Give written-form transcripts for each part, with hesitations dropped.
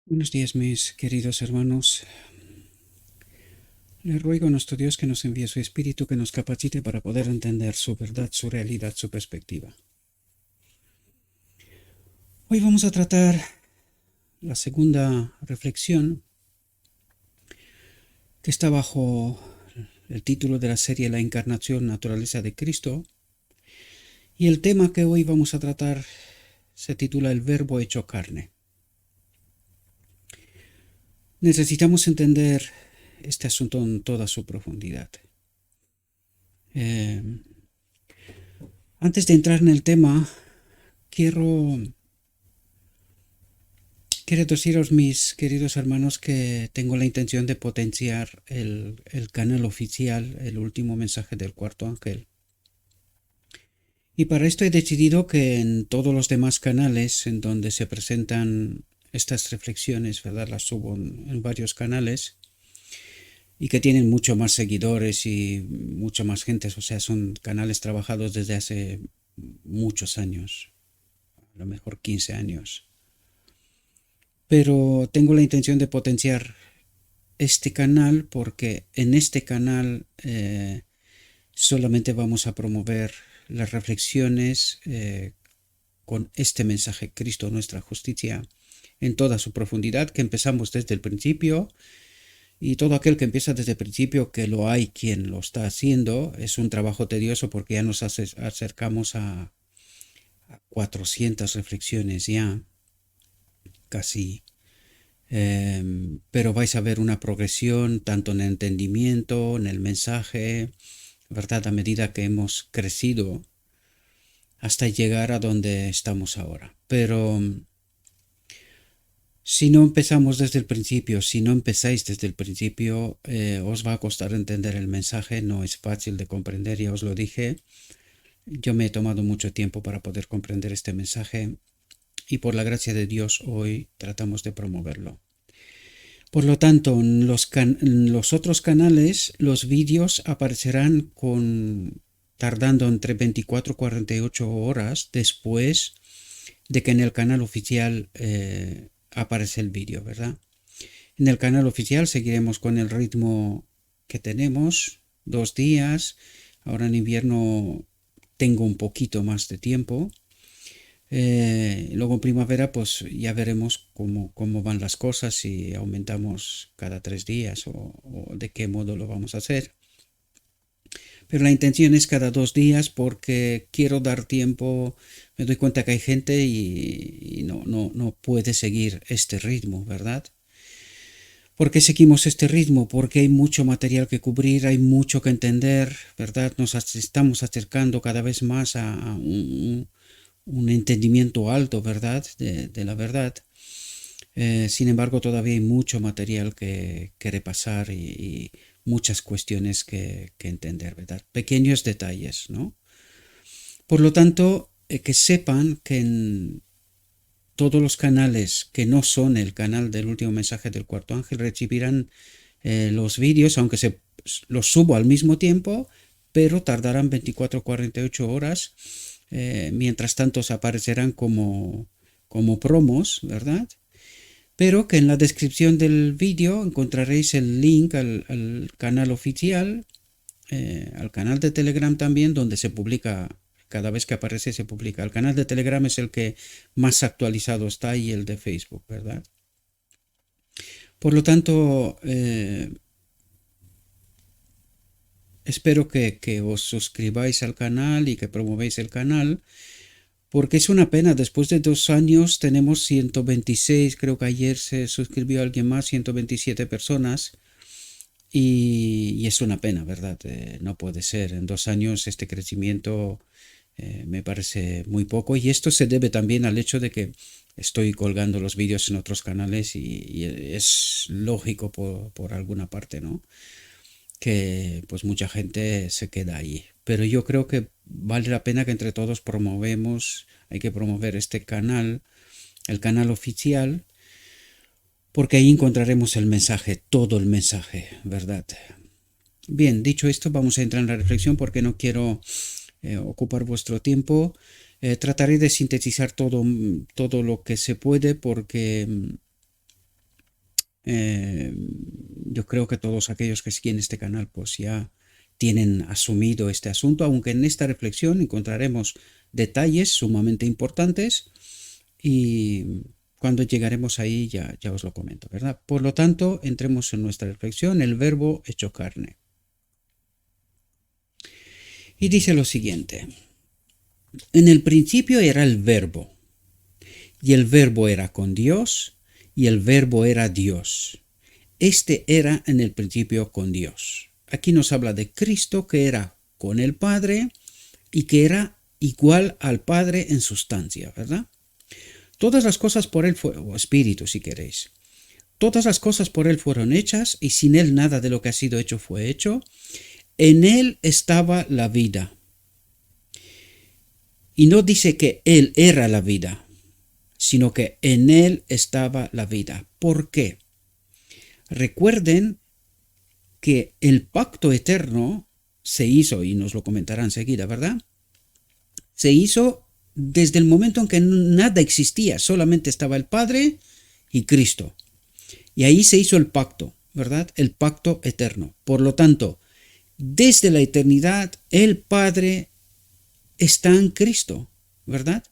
Buenos días, mis queridos hermanos. Le ruego a nuestro Dios que nos envíe su Espíritu, que nos capacite para poder entender su verdad, su realidad, su perspectiva. Hoy vamos a tratar la segunda reflexión, que está bajo el título de la serie La Encarnación, Naturaleza de Cristo. Y el tema que hoy vamos a tratar se titula El Verbo hecho carne. Necesitamos entender este asunto en toda su profundidad. Eh, Antes de entrar en el tema, quiero deciros, mis queridos hermanos, que tengo la intención de potenciar el canal oficial, el último mensaje del cuarto ángel. Y para esto he decidido que en todos los demás canales en donde se presentan estas reflexiones, ¿verdad? Las subo en varios canales y que tienen mucho más seguidores y mucha más gente. O sea, son canales trabajados desde hace muchos años, a lo mejor 15 años. Pero tengo la intención de potenciar este canal porque en este canal solamente vamos a promover las reflexiones con este mensaje: Cristo, nuestra justicia, en toda su profundidad, que empezamos desde el principio. Y todo aquel que empieza desde el principio, que lo hay quien lo está haciendo, es un trabajo tedioso porque ya nos acercamos a 400 reflexiones ya, casi. Pero vais a ver una progresión tanto en el entendimiento, en el mensaje, ¿verdad? A medida que hemos crecido hasta llegar a donde estamos ahora. Pero si no empezamos desde el principio, si no empezáis desde el principio, os va a costar entender el mensaje, no es fácil de comprender, ya os lo dije. Yo me he tomado mucho tiempo para poder comprender este mensaje y por la gracia de Dios hoy tratamos de promoverlo. Por lo tanto, en los otros canales los vídeos aparecerán tardando entre 24 y 48 horas después de que en el canal oficial aparece el vídeo, ¿verdad? En el canal oficial seguiremos con el ritmo que tenemos, 2 días. Ahora en invierno tengo un poquito más de tiempo. Luego en primavera pues ya veremos cómo van las cosas, si aumentamos cada 3 días o de qué modo lo vamos a hacer. Pero la intención es cada 2 días porque quiero dar tiempo. Me doy cuenta que hay gente y no puede seguir este ritmo, ¿verdad? ¿Por qué seguimos este ritmo? Porque hay mucho material que cubrir, hay mucho que entender, ¿verdad? Nos estamos acercando cada vez más a un entendimiento alto, ¿verdad? De la verdad. Sin embargo, todavía hay mucho material que repasar y muchas cuestiones que entender, ¿verdad? Pequeños detalles, ¿no? Por lo tanto, que sepan que en todos los canales que no son el canal del último mensaje del cuarto ángel recibirán los vídeos, aunque los subo al mismo tiempo, pero tardarán 24 o 48 horas. Mientras tanto se aparecerán como promos, ¿verdad? Pero que en la descripción del vídeo encontraréis el link al canal oficial, al canal de Telegram también, donde se publica, cada vez que aparece se publica. El canal de Telegram es el que más actualizado está, y el de Facebook, ¿verdad? Por lo tanto, espero que os suscribáis al canal y que promovéis el canal, porque es una pena. Después de 2 años tenemos 126, creo que ayer se suscribió alguien más, 127 personas. Y es una pena, ¿verdad? No puede ser. En 2 años este crecimiento me parece muy poco, y esto se debe también al hecho de que estoy colgando los vídeos en otros canales y es lógico por alguna parte, ¿no? Que pues mucha gente se queda ahí. Pero yo creo que vale la pena que entre todos hay que promover este canal, el canal oficial, porque ahí encontraremos el mensaje, todo el mensaje, ¿verdad? Bien, dicho esto, vamos a entrar en la reflexión porque no quiero ocupar vuestro tiempo. Trataré de sintetizar todo lo que se puede, porque Yo creo que todos aquellos que siguen este canal pues ya tienen asumido este asunto, aunque en esta reflexión encontraremos detalles sumamente importantes y cuando llegaremos ahí ya os lo comento, ¿verdad? Por lo tanto, entremos en nuestra reflexión, el verbo hecho carne. Y dice lo siguiente: en el principio era el verbo, y el verbo era con Dios, y el verbo era Dios. Este era en el principio con Dios. Aquí nos habla de Cristo, que era con el Padre y que era igual al Padre en sustancia, ¿verdad? Todas las cosas por él fueron, o espíritu si queréis, todas las cosas por él fueron hechas, y sin él nada de lo que ha sido hecho fue hecho. En él estaba la vida. Y no dice que él era la vida, sino que en él estaba la vida. ¿Por qué? Recuerden que el pacto eterno se hizo, y nos lo comentará enseguida, ¿verdad? Se hizo desde el momento en que nada existía, solamente estaba el Padre y Cristo. Y ahí se hizo el pacto, ¿verdad? El pacto eterno. Por lo tanto, desde la eternidad, el Padre está en Cristo, ¿verdad?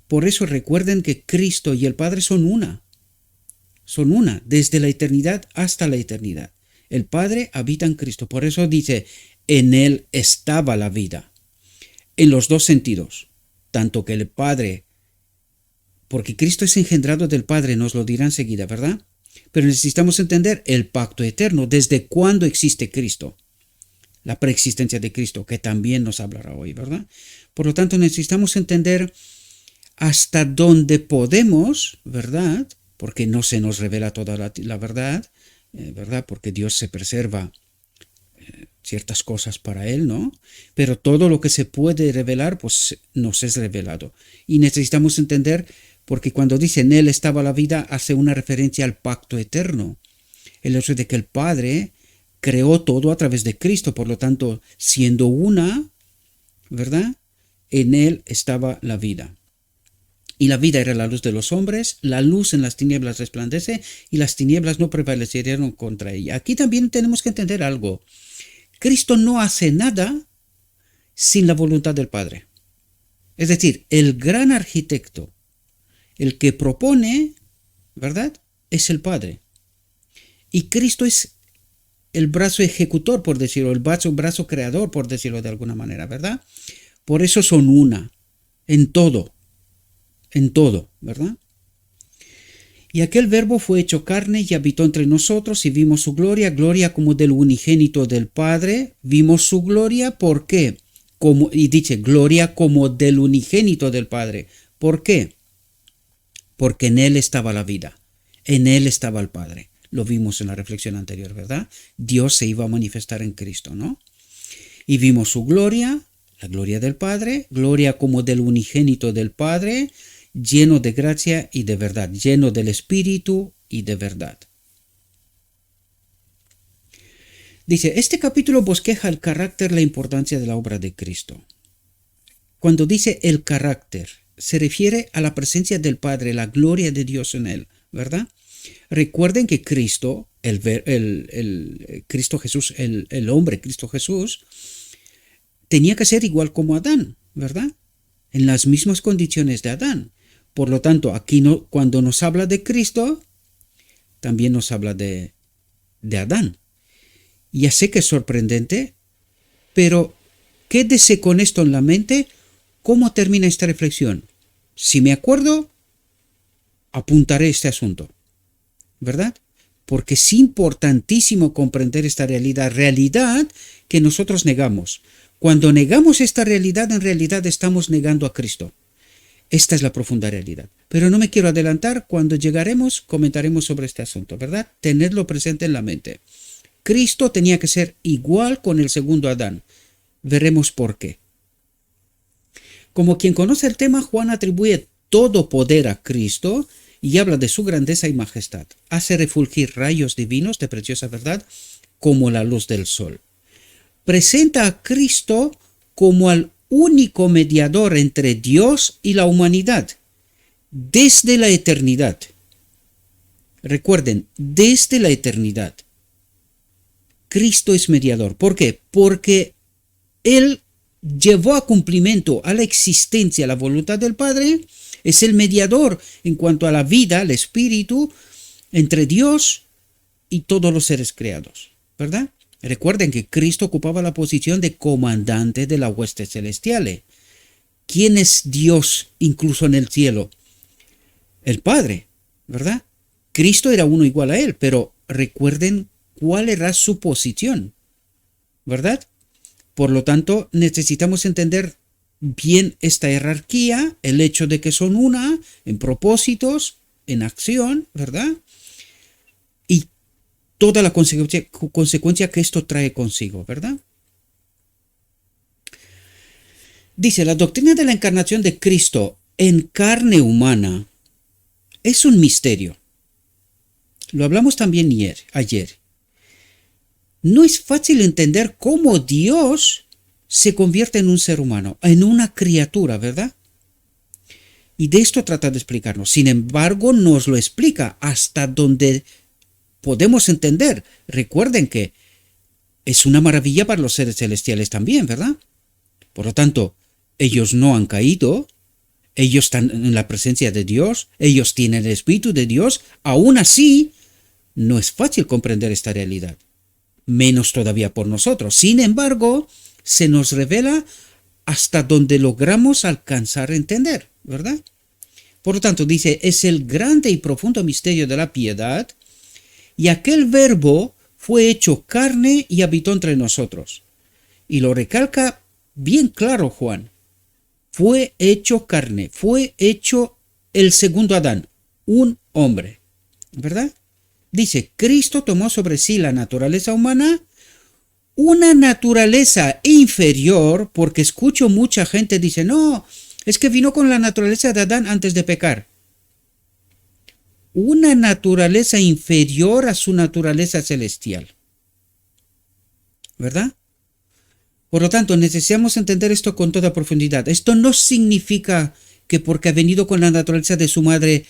Por eso recuerden que Cristo y el Padre son una. Son una, desde la eternidad hasta la eternidad. El Padre habita en Cristo. Por eso dice, en él estaba la vida. En los dos sentidos. Tanto que el Padre, porque Cristo es engendrado del Padre, nos lo dirá enseguida, ¿verdad? Pero necesitamos entender el pacto eterno. ¿Desde cuándo existe Cristo? La preexistencia de Cristo, que también nos hablará hoy, ¿verdad? Por lo tanto, necesitamos entender hasta dónde podemos, ¿verdad? Porque no se nos revela toda la verdad, ¿verdad? Porque Dios se preserva ciertas cosas para Él, ¿no? Pero todo lo que se puede revelar, pues nos es revelado. Y necesitamos entender, porque cuando dice en Él estaba la vida, hace una referencia al pacto eterno. El hecho de que el Padre creó todo a través de Cristo, por lo tanto, siendo una, ¿verdad? En Él estaba la vida. Y la vida era la luz de los hombres, la luz en las tinieblas resplandece, y las tinieblas no prevalecieron contra ella. Aquí también tenemos que entender algo. Cristo no hace nada sin la voluntad del Padre. Es decir, el gran arquitecto, el que propone, ¿verdad? Es el Padre. Y Cristo es el brazo ejecutor, por decirlo, el brazo creador, por decirlo de alguna manera, ¿verdad? Por eso son una, en todo, ¿verdad? Y aquel verbo fue hecho carne y habitó entre nosotros y vimos su gloria, gloria como del unigénito del Padre. Vimos su gloria, ¿por qué? Y dice, gloria como del unigénito del Padre. ¿Por qué? Porque en él estaba la vida, en él estaba el Padre. Lo vimos en la reflexión anterior, ¿verdad? Dios se iba a manifestar en Cristo, ¿no? Y vimos su gloria, la gloria del Padre, gloria como del unigénito del Padre, lleno de gracia y de verdad, lleno del Espíritu y de verdad. Dice, este capítulo bosqueja el carácter, la importancia de la obra de Cristo. Cuando dice el carácter, se refiere a la presencia del Padre, la gloria de Dios en él, ¿verdad? Recuerden que Cristo, Cristo Jesús, el hombre Cristo Jesús, tenía que ser igual como Adán, ¿verdad? En las mismas condiciones de Adán. Por lo tanto, aquí cuando nos habla de Cristo, también nos habla de Adán. Ya sé que es sorprendente, pero quédese con esto en la mente. ¿Cómo termina esta reflexión? Si me acuerdo, apuntaré este asunto, ¿verdad? Porque es importantísimo comprender esta realidad que nosotros negamos. Cuando negamos esta realidad, en realidad estamos negando a Cristo. Esta es la profunda realidad. Pero no me quiero adelantar, cuando llegaremos comentaremos sobre este asunto, ¿verdad? Tenedlo presente en la mente. Cristo tenía que ser igual con el segundo Adán. Veremos por qué. Como quien conoce el tema, Juan atribuye todo poder a Cristo y habla de su grandeza y majestad. Hace refulgir rayos divinos de preciosa verdad como la luz del sol. Presenta a Cristo como al único mediador entre Dios y la humanidad desde la eternidad. Recuerden, desde la eternidad, Cristo es mediador. ¿Por qué? Porque Él llevó a cumplimiento a la existencia la voluntad del Padre, es el mediador en cuanto a la vida, el espíritu, entre Dios y todos los seres creados, ¿verdad? Recuerden que Cristo ocupaba la posición de comandante de la hueste celestial. ¿Quién es Dios incluso en el cielo? El Padre, ¿verdad? Cristo era uno igual a Él, pero recuerden cuál era su posición, ¿verdad? Por lo tanto, necesitamos entender bien esta jerarquía, el hecho de que son una, en propósitos, en acción, ¿verdad? Y toda la consecuencia que esto trae consigo, ¿verdad? Dice, la doctrina de la encarnación de Cristo en carne humana es un misterio. Lo hablamos también ayer. No es fácil entender cómo Dios se convierte en un ser humano, en una criatura, ¿verdad? Y de esto trata de explicarnos. Sin embargo, nos lo explica hasta donde podemos entender. Recuerden que es una maravilla para los seres celestiales también, ¿verdad? Por lo tanto, ellos no han caído, ellos están en la presencia de Dios, ellos tienen el Espíritu de Dios. Aún así, no es fácil comprender esta realidad, menos todavía por nosotros. Sin embargo, se nos revela hasta donde logramos alcanzar a entender, ¿verdad? Por lo tanto, dice, es el grande y profundo misterio de la piedad, y aquel verbo fue hecho carne y habitó entre nosotros. Y lo recalca bien claro Juan. Fue hecho carne, fue hecho el segundo Adán, un hombre, ¿verdad? Dice, Cristo tomó sobre sí la naturaleza humana, una naturaleza inferior, porque escucho mucha gente dice, no, es que vino con la naturaleza de Adán antes de pecar. Una naturaleza inferior a su naturaleza celestial, ¿verdad? Por lo tanto, necesitamos entender esto con toda profundidad. Esto no significa que porque ha venido con la naturaleza de su madre,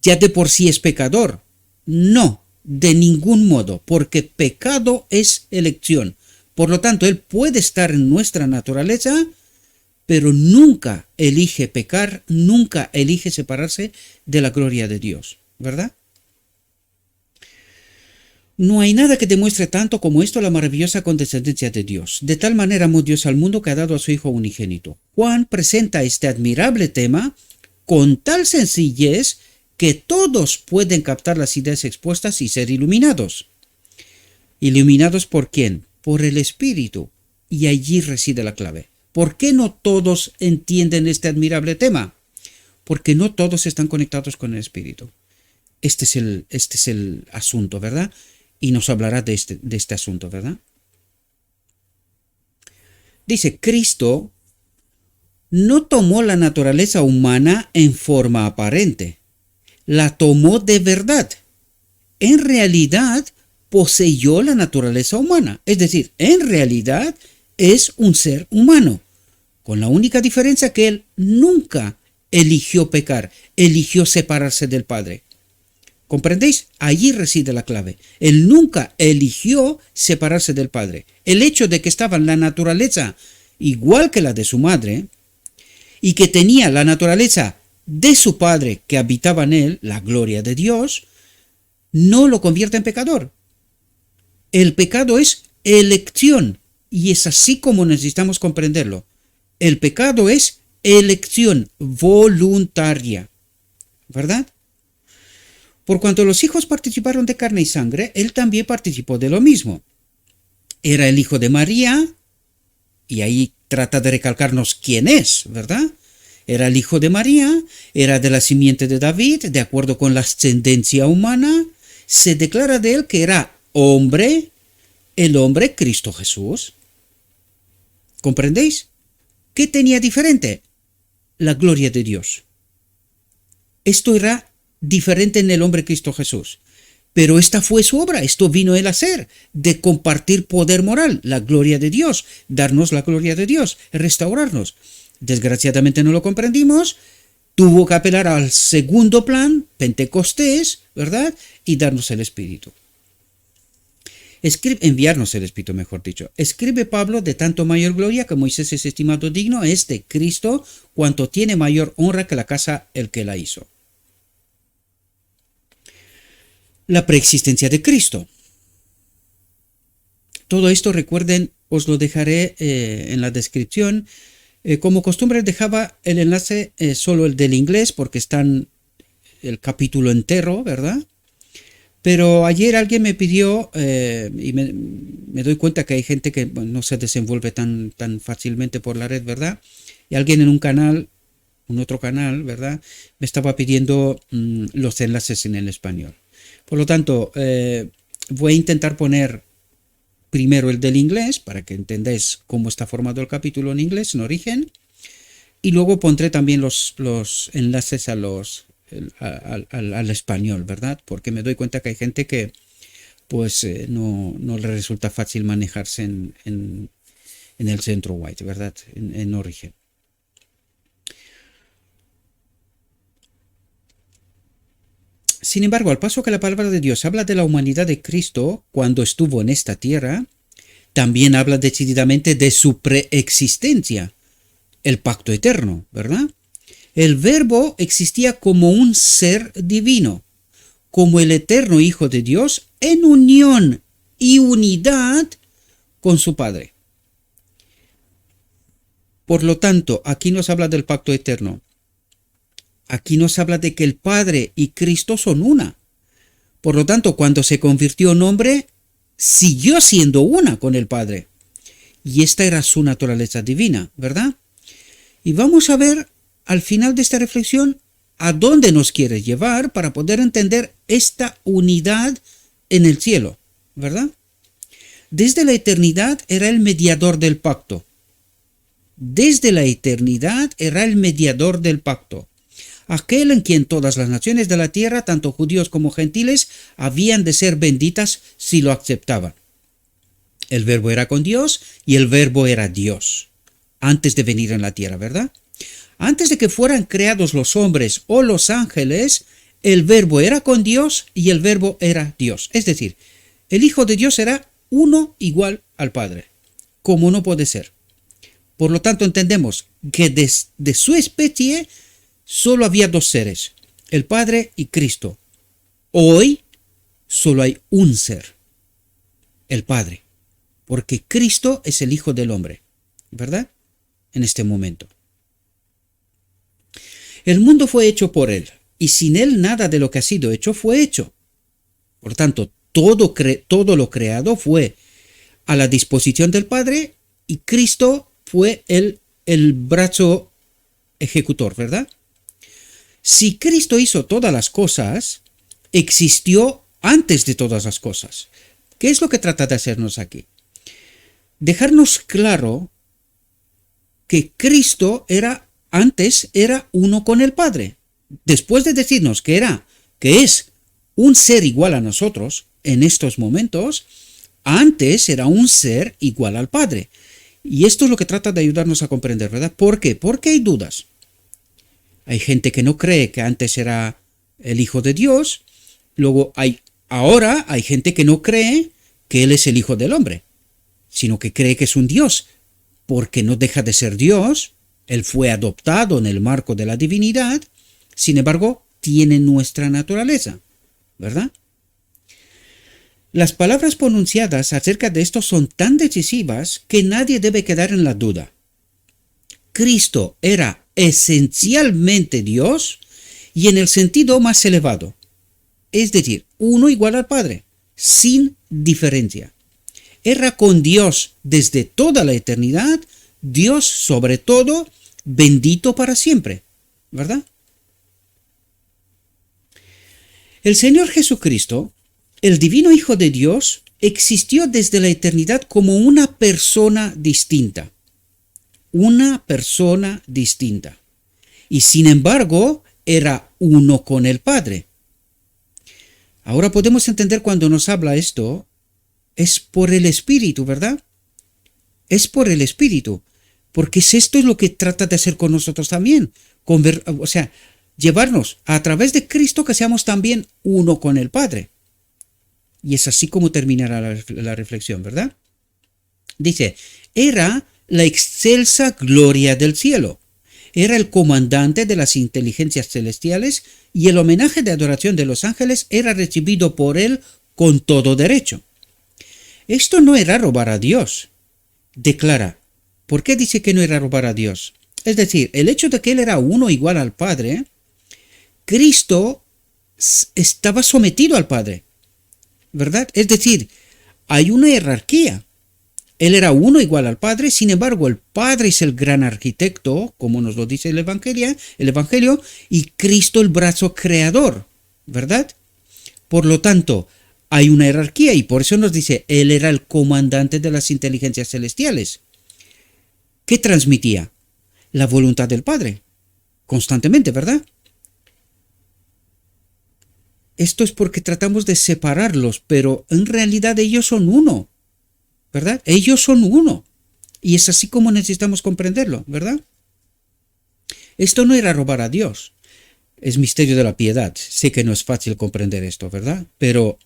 ya de por sí es pecador. No, de ningún modo, porque pecado es elección. Por lo tanto, Él puede estar en nuestra naturaleza, pero nunca elige pecar, nunca elige separarse de la gloria de Dios, ¿verdad? No hay nada que demuestre tanto como esto la maravillosa condescendencia de Dios. De tal manera amó Dios al mundo que ha dado a su Hijo unigénito. Juan presenta este admirable tema con tal sencillez que todos pueden captar las ideas expuestas y ser iluminados. ¿Iluminados por quién? Por el Espíritu. Y allí reside la clave. ¿Por qué no todos entienden este admirable tema? Porque no todos están conectados con el Espíritu. Este es el asunto, ¿verdad? Y nos hablará de este asunto, ¿verdad? Dice, Cristo no tomó la naturaleza humana en forma aparente. La tomó de verdad. En realidad, poseyó la naturaleza humana. Es decir, en realidad es un ser humano. Con la única diferencia que Él nunca eligió pecar, eligió separarse del Padre. ¿Comprendéis? Allí reside la clave. Él nunca eligió separarse del Padre. El hecho de que estaba en la naturaleza igual que la de su madre y que tenía la naturaleza de su Padre que habitaba en él, la gloria de Dios, no lo convierte en pecador. El pecado es elección y es así como necesitamos comprenderlo. El pecado es elección voluntaria, ¿verdad? Por cuanto los hijos participaron de carne y sangre, él también participó de lo mismo. Era el hijo de María, y ahí trata de recalcarnos quién es, ¿verdad? Era el hijo de María, era de la simiente de David, de acuerdo con la ascendencia humana, se declara de él que era hombre, el hombre Cristo Jesús. ¿Comprendéis? ¿Qué tenía diferente? La gloria de Dios. Esto era diferente en el hombre Cristo Jesús. Pero esta fue su obra, esto vino él a hacer, de compartir poder moral, la gloria de Dios, darnos la gloria de Dios, restaurarnos. Desgraciadamente no lo comprendimos, tuvo que apelar al segundo plan, Pentecostés, ¿verdad? Y darnos el Espíritu. Enviarnos el Espíritu, mejor dicho. Escribe Pablo: de tanto mayor gloria que Moisés es estimado digno es de Cristo, cuanto tiene mayor honra que la casa el que la hizo. La preexistencia de Cristo. Todo esto, recuerden, os lo dejaré en la descripción. Como costumbre dejaba el enlace solo el del inglés porque está en el capítulo entero, ¿verdad? Pero ayer alguien me pidió, y me doy cuenta que hay gente que no se desenvuelve tan fácilmente por la red, ¿verdad? Y alguien en un otro canal, ¿verdad? Me estaba pidiendo los enlaces en el español. Por lo tanto, voy a intentar poner primero el del inglés para que entendáis cómo está formado el capítulo en inglés, en origen, y luego pondré también los enlaces al español, ¿verdad? Porque me doy cuenta que hay gente que pues no le resulta fácil manejarse en el centro white, ¿verdad? En origen. Sin embargo, al paso que la palabra de Dios habla de la humanidad de Cristo cuando estuvo en esta tierra, también habla decididamente de su preexistencia, el pacto eterno, ¿verdad? El Verbo existía como un ser divino, como el eterno Hijo de Dios, en unión y unidad con su Padre. Por lo tanto, aquí nos habla del pacto eterno. Aquí nos habla de que el Padre y Cristo son una. Por lo tanto, cuando se convirtió en hombre, siguió siendo una con el Padre. Y esta era su naturaleza divina, ¿verdad? Y vamos a ver al final de esta reflexión a dónde nos quiere llevar para poder entender esta unidad en el cielo, ¿verdad? Desde la eternidad era el mediador del pacto. Desde la eternidad era el mediador del pacto. Aquel en quien todas las naciones de la tierra, tanto judíos como gentiles, habían de ser benditas si lo aceptaban. El Verbo era con Dios y el Verbo era Dios, antes de venir en la tierra, ¿verdad? Antes de que fueran creados los hombres o los ángeles, el Verbo era con Dios y el Verbo era Dios. Es decir, el Hijo de Dios era uno igual al Padre, como no puede ser. Por lo tanto, entendemos que de su especie solo había dos seres, el Padre y Cristo. Hoy solo hay un ser, el Padre, porque Cristo es el Hijo del Hombre, ¿verdad? En este momento. El mundo fue hecho por Él, y sin Él nada de lo que ha sido hecho fue hecho. Por tanto, todo lo creado fue a la disposición del Padre, y Cristo fue el brazo ejecutor, ¿verdad? Si Cristo hizo todas las cosas, existió antes de todas las cosas. ¿Qué es lo que trata de hacernos aquí? Dejarnos claro que Cristo antes era uno con el Padre. Después de decirnos que es un ser igual a nosotros en estos momentos, antes era un ser igual al Padre. Y esto es lo que trata de ayudarnos a comprender, ¿verdad? ¿Por qué? Porque hay dudas. Hay gente que no cree que antes era el Hijo de Dios. Luego ahora hay gente que no cree que Él es el Hijo del Hombre, sino que cree que es un Dios, porque no deja de ser Dios. Él fue adoptado en el marco de la divinidad, sin embargo, tiene nuestra naturaleza, ¿verdad? Las palabras pronunciadas acerca de esto son tan decisivas que nadie debe quedar en la duda. Cristo era esencialmente Dios y en el sentido más elevado, es decir, uno igual al Padre, sin diferencia. Era con Dios desde toda la eternidad, Dios sobre todo, bendito para siempre, ¿verdad? El Señor Jesucristo, el divino Hijo de Dios, existió desde la eternidad como una persona distinta. Una persona distinta. Y sin embargo, era uno con el Padre. Ahora podemos entender cuando nos habla esto, es por el Espíritu, ¿verdad? Es por el Espíritu. Porque esto es lo que trata de hacer con nosotros también. O sea, llevarnos a través de Cristo que seamos también uno con el Padre. Y es así como terminará la reflexión, ¿verdad? Dice, era la excelsa gloria del cielo. Era el comandante de las inteligencias celestiales y el homenaje de adoración de los ángeles era recibido por él con todo derecho. Esto no era robar a Dios. Declara, ¿por qué dice que no era robar a Dios? Es decir, el hecho de que él era uno igual al Padre, Cristo estaba sometido al Padre, ¿verdad? Es decir, hay una jerarquía. Él era uno igual al Padre, sin embargo, el Padre es el gran arquitecto, como nos lo dice el Evangelio, y Cristo el brazo creador, ¿verdad? Por lo tanto, hay una jerarquía y por eso nos dice, él era el comandante de las inteligencias celestiales. ¿Qué transmitía? La voluntad del Padre, constantemente, ¿verdad? Esto es porque tratamos de separarlos, pero en realidad ellos son uno, ¿verdad? Ellos son uno. Y es así como necesitamos comprenderlo, ¿verdad? Esto no era robar a Dios. Es misterio de la piedad. Sé que no es fácil comprender esto, ¿verdad? Pero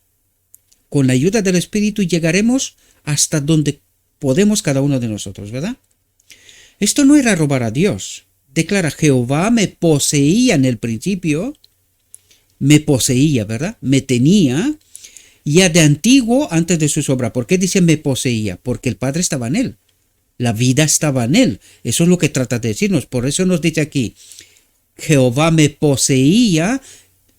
con la ayuda del Espíritu llegaremos hasta donde podemos cada uno de nosotros, ¿verdad? Esto no era robar a Dios. Declara, Jehová me poseía en el principio, me poseía, ¿verdad? Me tenía ya de antiguo antes de su obra. ¿Por qué dice me poseía? Porque el Padre estaba en él. La vida estaba en él. Eso es lo que trata de decirnos. Por eso nos dice aquí, Jehová me poseía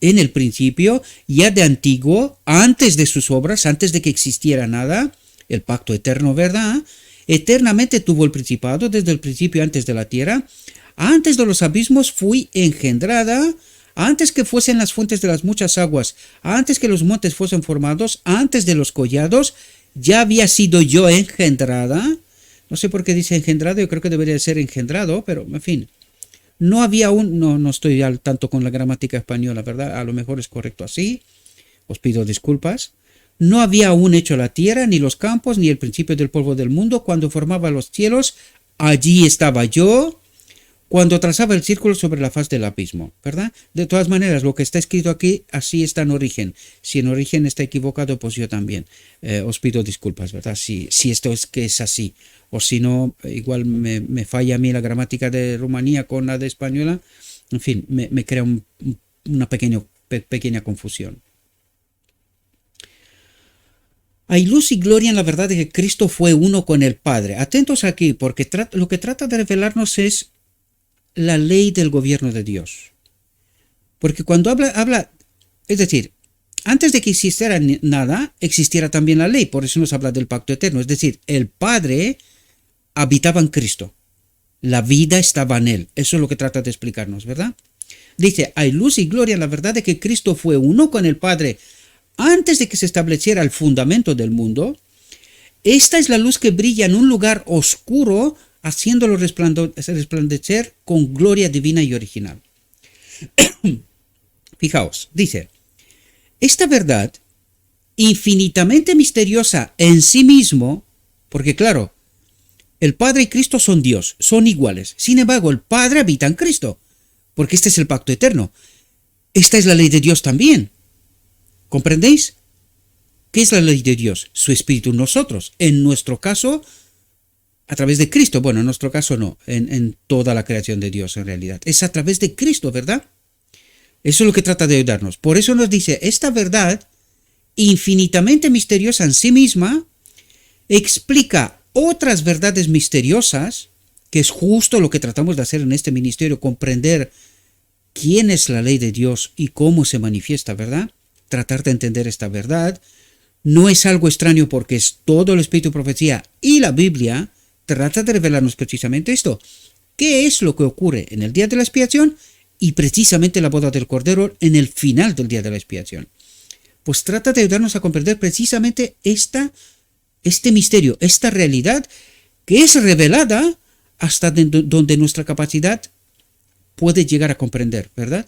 en el principio, ya de antiguo, antes de sus obras, antes de que existiera nada, el pacto eterno, ¿verdad? Eternamente tuvo el principado, desde el principio antes de la tierra. Antes de los abismos fui engendrada, antes que fuesen las fuentes de las muchas aguas, antes que los montes fuesen formados, antes de los collados, ya había sido yo engendrada. No sé por qué dice engendrado, yo creo que debería ser engendrado, pero en fin. No había no estoy al tanto con la gramática española, ¿verdad? A lo mejor es correcto así, os pido disculpas. No había aún hecho la tierra, ni los campos, ni el principio del polvo del mundo. Cuando formaba los cielos, allí estaba yo, cuando trazaba el círculo sobre la faz del abismo, ¿verdad? De todas maneras, lo que está escrito aquí, así está en origen. Si en origen está equivocado, pues yo también. Os pido disculpas, ¿verdad? Si esto es que es así. O si no, igual me falla a mí la gramática de Rumanía con la de española. En fin, me crea una pequeña confusión. Hay luz y gloria en la verdad de que Cristo fue uno con el Padre. Atentos aquí, porque lo que trata de revelarnos es la ley del gobierno de Dios. Porque cuando habla, es decir, antes de que existiera nada, existiera también la ley. Por eso nos habla del pacto eterno. Es decir, el Padre habitaba en Cristo. La vida estaba en él. Eso es lo que trata de explicarnos, ¿verdad? Dice, hay luz y gloria en la verdad de que Cristo fue uno con el Padre antes de que se estableciera el fundamento del mundo. Esta es la luz que brilla en un lugar oscuro, haciéndolo resplandecer con gloria divina y original. Fijaos, dice, esta verdad, infinitamente misteriosa en sí mismo, porque claro, el Padre y Cristo son Dios, son iguales. Sin embargo, el Padre habita en Cristo, porque este es el pacto eterno. Esta es la ley de Dios también. ¿Comprendéis? ¿Qué es la ley de Dios? Su Espíritu en nosotros. En nuestro caso, a través de Cristo. Bueno, en nuestro caso no, en toda la creación de Dios en realidad. Es a través de Cristo, ¿verdad? Eso es lo que trata de ayudarnos. Por eso nos dice, esta verdad, infinitamente misteriosa en sí misma, explica otras verdades misteriosas, que es justo lo que tratamos de hacer en este ministerio, comprender quién es la ley de Dios y cómo se manifiesta, ¿verdad? Tratar de entender esta verdad. No es algo extraño porque es todo el Espíritu de Profecía y la Biblia trata de revelarnos precisamente esto. ¿Qué es lo que ocurre en el día de la expiación y precisamente la boda del Cordero en el final del día de la expiación? Pues trata de ayudarnos a comprender precisamente este misterio, esta realidad que es revelada hasta donde nuestra capacidad puede llegar a comprender, ¿verdad?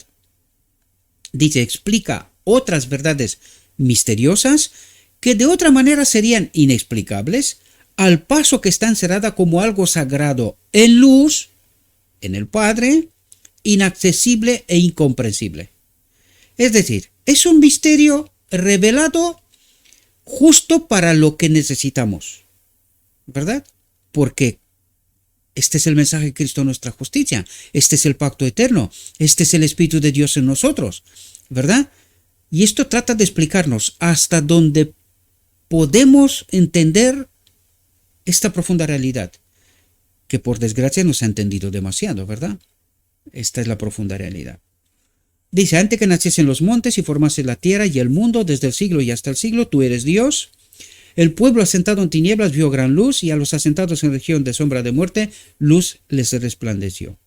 Dice, explica otras verdades misteriosas que de otra manera serían inexplicables, al paso que está encerrada como algo sagrado en luz, en el Padre, inaccesible e incomprensible. Es decir, es un misterio revelado justo para lo que necesitamos, ¿verdad? Porque este es el mensaje de Cristo, nuestra justicia. Este es el pacto eterno. Este es el Espíritu de Dios en nosotros, ¿verdad? Y esto trata de explicarnos hasta dónde podemos entender esta profunda realidad, que por desgracia no se ha entendido demasiado, ¿verdad? Esta es la profunda realidad. Dice, antes que naciesen los montes y formase la tierra y el mundo, desde el siglo y hasta el siglo, tú eres Dios. El pueblo asentado en tinieblas vio gran luz, y a los asentados en región de sombra de muerte, luz les resplandeció.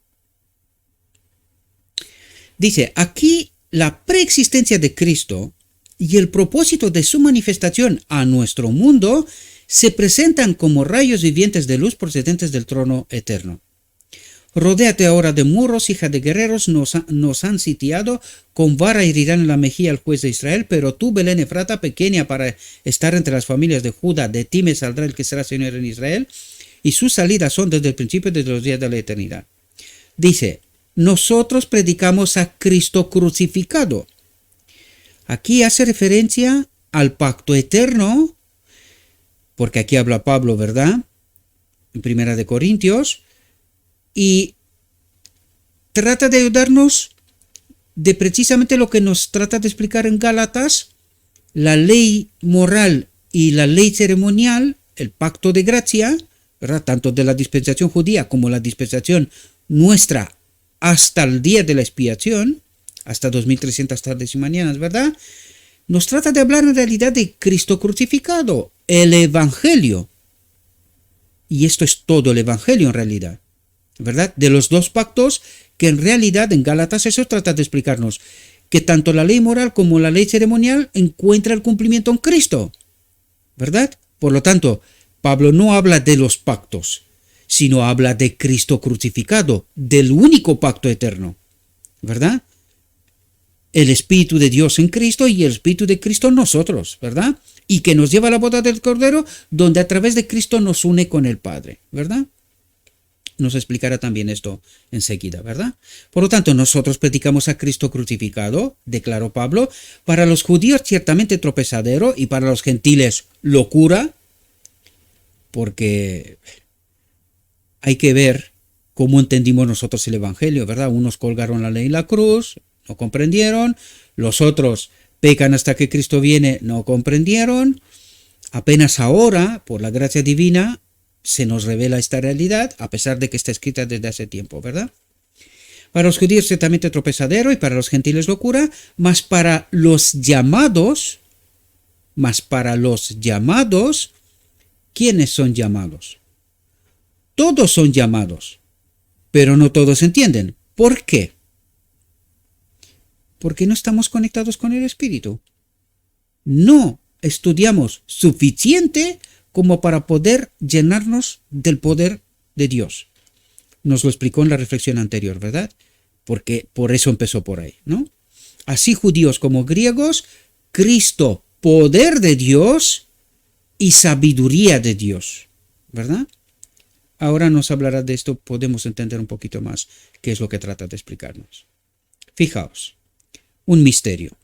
Dice, aquí la preexistencia de Cristo y el propósito de su manifestación a nuestro mundo se presentan como rayos vivientes de luz procedentes del trono eterno. Rodéate ahora de muros, hija de guerreros, nos han sitiado, con vara herirán en la mejilla al juez de Israel, pero tú, Belén Efrata, pequeña para estar entre las familias de Judá, de ti me saldrá el que será Señor en Israel, y sus salidas son desde el principio, desde los días de la eternidad. Dice, nosotros predicamos a Cristo crucificado. Aquí hace referencia al pacto eterno, porque aquí habla Pablo, ¿verdad? En Primera de Corintios, y trata de ayudarnos de precisamente lo que nos trata de explicar en Gálatas, la ley moral y la ley ceremonial, el pacto de gracia, ¿verdad? Tanto de la dispensación judía como la dispensación nuestra hasta el día de la expiación, hasta 2300 tardes y mañanas, ¿verdad? Nos trata de hablar en realidad de Cristo crucificado, el Evangelio. Y esto es todo el Evangelio en realidad, ¿verdad? De los dos pactos, que en realidad en Gálatas eso trata de explicarnos, que tanto la ley moral como la ley ceremonial encuentra el cumplimiento en Cristo, ¿verdad? Por lo tanto, Pablo no habla de los pactos, sino habla de Cristo crucificado, del único pacto eterno, ¿verdad? El Espíritu de Dios en Cristo y el Espíritu de Cristo en nosotros, ¿verdad? Y que nos lleva a la boda del Cordero, donde a través de Cristo nos une con el Padre, ¿verdad? Nos explicará también esto enseguida, ¿verdad? Por lo tanto, nosotros predicamos a Cristo crucificado, declaró Pablo, para los judíos ciertamente tropezadero y para los gentiles locura, porque hay que ver cómo entendimos nosotros el Evangelio, ¿verdad? Unos colgaron la ley en la cruz, no comprendieron, los otros pecan hasta que Cristo viene, no comprendieron, apenas ahora, por la gracia divina, se nos revela esta realidad, a pesar de que está escrita desde hace tiempo, ¿verdad? Para los judíos ciertamente tropezadero y para los gentiles locura, mas para los llamados, ¿quiénes son llamados? Todos son llamados, pero no todos entienden. ¿Por qué? Porque no estamos conectados con el Espíritu. No estudiamos suficiente como para poder llenarnos del poder de Dios. Nos lo explicó en la reflexión anterior, ¿verdad? Porque por eso empezó por ahí, ¿no? Así judíos como griegos, Cristo, poder de Dios y sabiduría de Dios, ¿verdad? Ahora nos hablará de esto, podemos entender un poquito más qué es lo que trata de explicarnos. Fijaos, un misterio.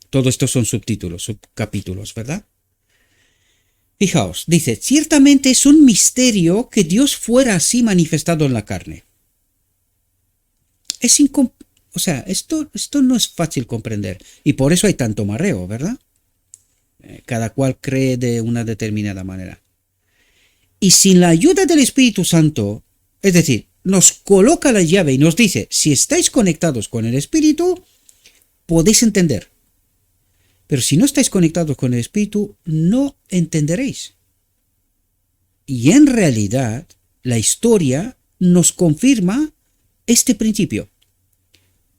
Todo esto son subtítulos, subcapítulos, ¿verdad? Fijaos, dice, ciertamente es un misterio que Dios fuera así manifestado en la carne. Esto no es fácil comprender y por eso hay tanto mareo, ¿verdad? Cada cual cree de una determinada manera. Y sin la ayuda del Espíritu Santo, es decir, nos coloca la llave y nos dice, si estáis conectados con el Espíritu, podéis entender. Pero si no estáis conectados con el Espíritu, no entenderéis. Y en realidad, la historia nos confirma este principio.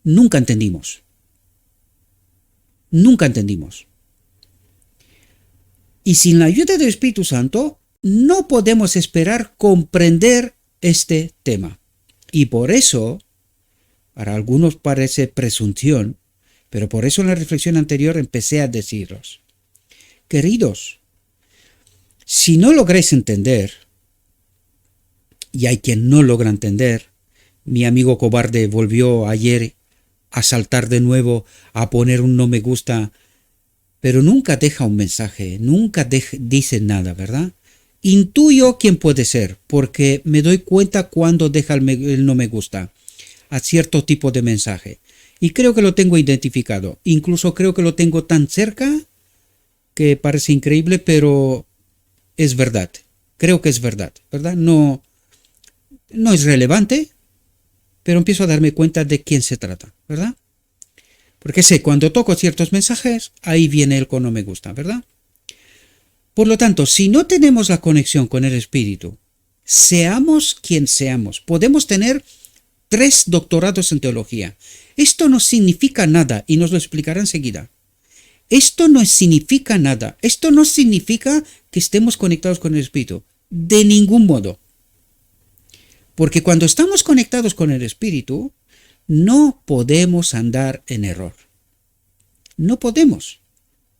Nunca entendimos. Nunca entendimos. Y sin la ayuda del Espíritu Santo, no podemos esperar comprender este tema. Y por eso, para algunos parece presunción, pero por eso en la reflexión anterior empecé a deciros, queridos, Si no lográis entender, y hay quien no logra entender, mi amigo cobarde volvió ayer a saltar de nuevo, a poner un no me gusta, pero nunca deja un mensaje, nunca dice nada, ¿verdad? Intuyo quién puede ser, porque me doy cuenta cuando deja el no me gusta a cierto tipo de mensaje. Y creo que lo tengo identificado. Incluso creo que lo tengo tan cerca que parece increíble, pero es verdad. Creo que es verdad, ¿verdad? No es relevante, pero empiezo a darme cuenta de quién se trata, ¿verdad? Porque sé, cuando toco ciertos mensajes, ahí viene el con no me gusta, ¿verdad? Por lo tanto, si no tenemos la conexión con el Espíritu, seamos quien seamos, podemos tener 3 doctorados en teología. Esto no significa nada y nos lo explicaré enseguida. Esto no significa nada. Esto no significa que estemos conectados con el Espíritu. De ningún modo. Porque cuando estamos conectados con el Espíritu, no podemos andar en error. No podemos,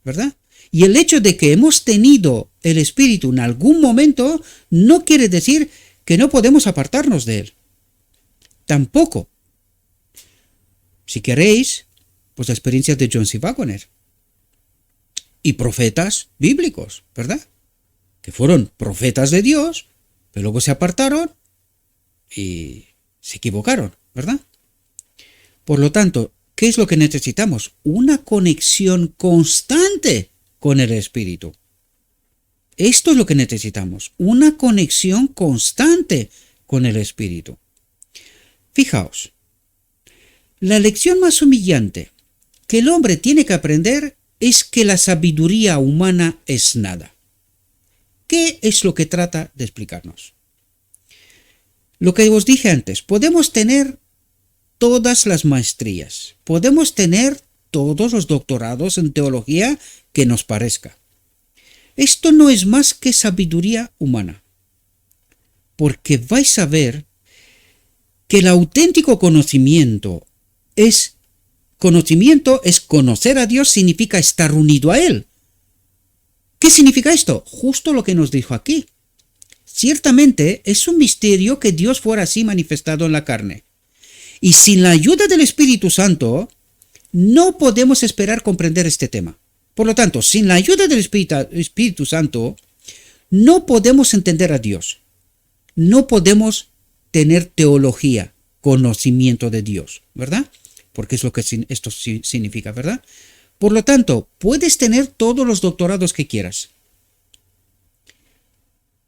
¿verdad? Y el hecho de que hemos tenido el Espíritu en algún momento no quiere decir que no podemos apartarnos de él. Tampoco. Si queréis, pues la experiencia de John C. Waggoner y profetas bíblicos, ¿verdad? Que fueron profetas de Dios, pero luego se apartaron y se equivocaron, ¿verdad? Por lo tanto, ¿qué es lo que necesitamos? Una conexión constante con el Espíritu. Esto es lo que necesitamos, una conexión constante con el Espíritu. Fijaos, la lección más humillante que el hombre tiene que aprender es que la sabiduría humana es nada. ¿Qué es lo que trata de explicarnos? Lo que os dije antes, podemos tener todas las maestrías, podemos tener todos los doctorados en teología que nos parezca. Esto no es más que sabiduría humana, porque vais a ver que el auténtico conocimiento es conocer a Dios, significa estar unido a Él. ¿Qué significa esto? Justo lo que nos dijo aquí. Ciertamente es un misterio que Dios fuera así manifestado en la carne. Y sin la ayuda del Espíritu Santo, no podemos esperar comprender este tema. Por lo tanto, sin la ayuda del Espíritu Santo, no podemos entender a Dios. No podemos tener teología, conocimiento de Dios, ¿verdad? Porque es lo que esto significa, ¿verdad? Por lo tanto, puedes tener todos los doctorados que quieras.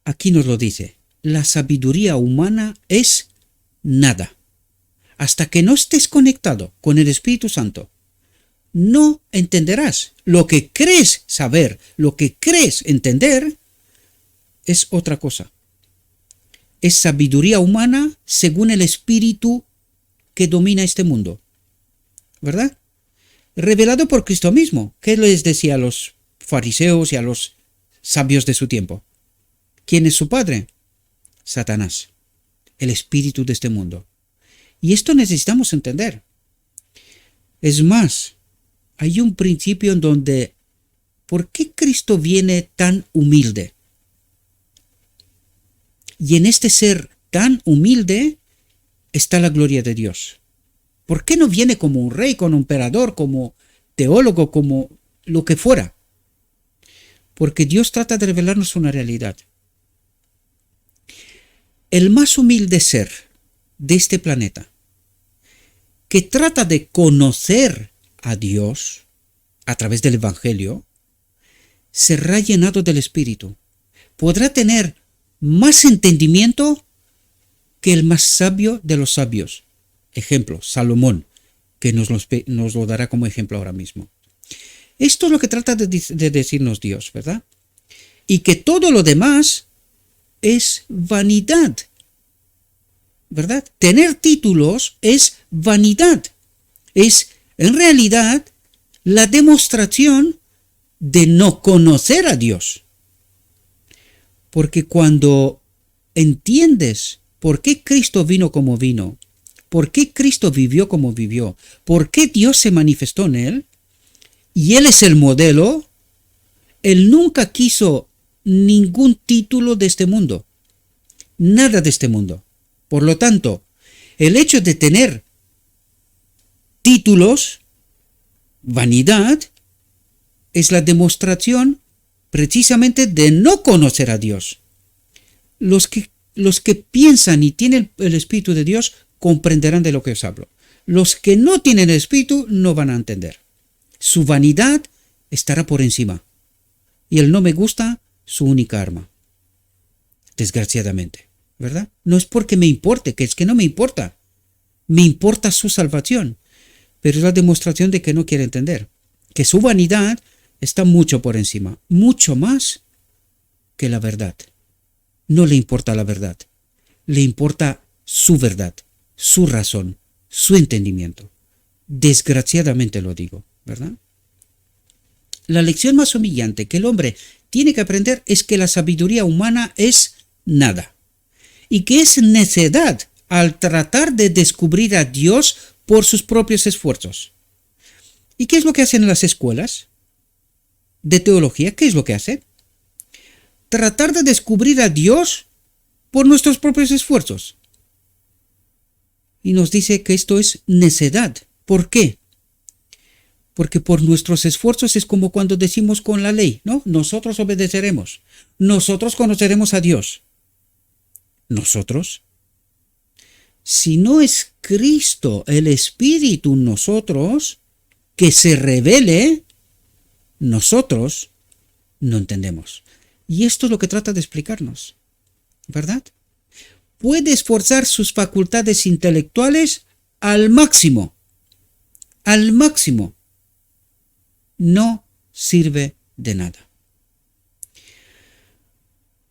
Aquí nos lo dice, la sabiduría humana es nada. Hasta que no estés conectado con el Espíritu Santo, no entenderás. Lo que crees saber, lo que crees entender, es otra cosa. Es sabiduría humana según el espíritu que domina este mundo, ¿verdad? Revelado por Cristo mismo. ¿Qué les decía a los fariseos y a los sabios de su tiempo? ¿Quién es su padre? Satanás, el espíritu de este mundo. Y esto necesitamos entender. Es más, hay un principio en donde, ¿por qué Cristo viene tan humilde? Y en este ser tan humilde está la gloria de Dios. ¿Por qué no viene como un rey, como un emperador, como teólogo, como lo que fuera? Porque Dios trata de revelarnos una realidad. El más humilde ser de este planeta, que trata de conocer a Dios a través del Evangelio, será llenado del Espíritu. Podrá tener más entendimiento que el más sabio de los sabios. Ejemplo, Salomón, que nos lo dará como ejemplo ahora mismo. Esto es lo que trata de decirnos Dios, ¿verdad? Y que todo lo demás es vanidad, ¿verdad? Tener títulos es vanidad. Es, en realidad, la demostración de no conocer a Dios. Porque cuando entiendes por qué Cristo vino como vino, por qué Cristo vivió como vivió, por qué Dios se manifestó en él, y él es el modelo, él nunca quiso ningún título de este mundo. Nada de este mundo. Por lo tanto, el hecho de tener títulos, vanidad, es la demostración precisamente de no conocer a Dios. Los que piensan y tienen el Espíritu de Dios comprenderán de lo que os hablo. Los que no tienen el Espíritu no van a entender. Su vanidad estará por encima. Y el no me gusta, su única arma. Desgraciadamente, ¿verdad? No es porque me importe, que es que no me importa. Me importa su salvación. Pero es la demostración de que no quiere entender. Que su vanidad está mucho por encima. Mucho más que la verdad. No le importa la verdad. Le importa su verdad, su razón, su entendimiento. Desgraciadamente lo digo, ¿verdad? La lección más humillante que el hombre tiene que aprender es que la sabiduría humana es nada y que es necedad al tratar de descubrir a Dios por sus propios esfuerzos. ¿Y qué es lo que hacen en las escuelas de teología? ¿Qué es lo que hacen? Tratar de descubrir a Dios por nuestros propios esfuerzos. Y nos dice que esto es necedad. ¿Por qué? Porque por nuestros esfuerzos es como cuando decimos con la ley, ¿no? Nosotros obedeceremos. Nosotros conoceremos a Dios. ¿Nosotros? Si no es Cristo, el Espíritu en nosotros, que se revele, nosotros no entendemos. Y esto es lo que trata de explicarnos, ¿verdad? Puede esforzar sus facultades intelectuales al máximo. Al máximo. No sirve de nada.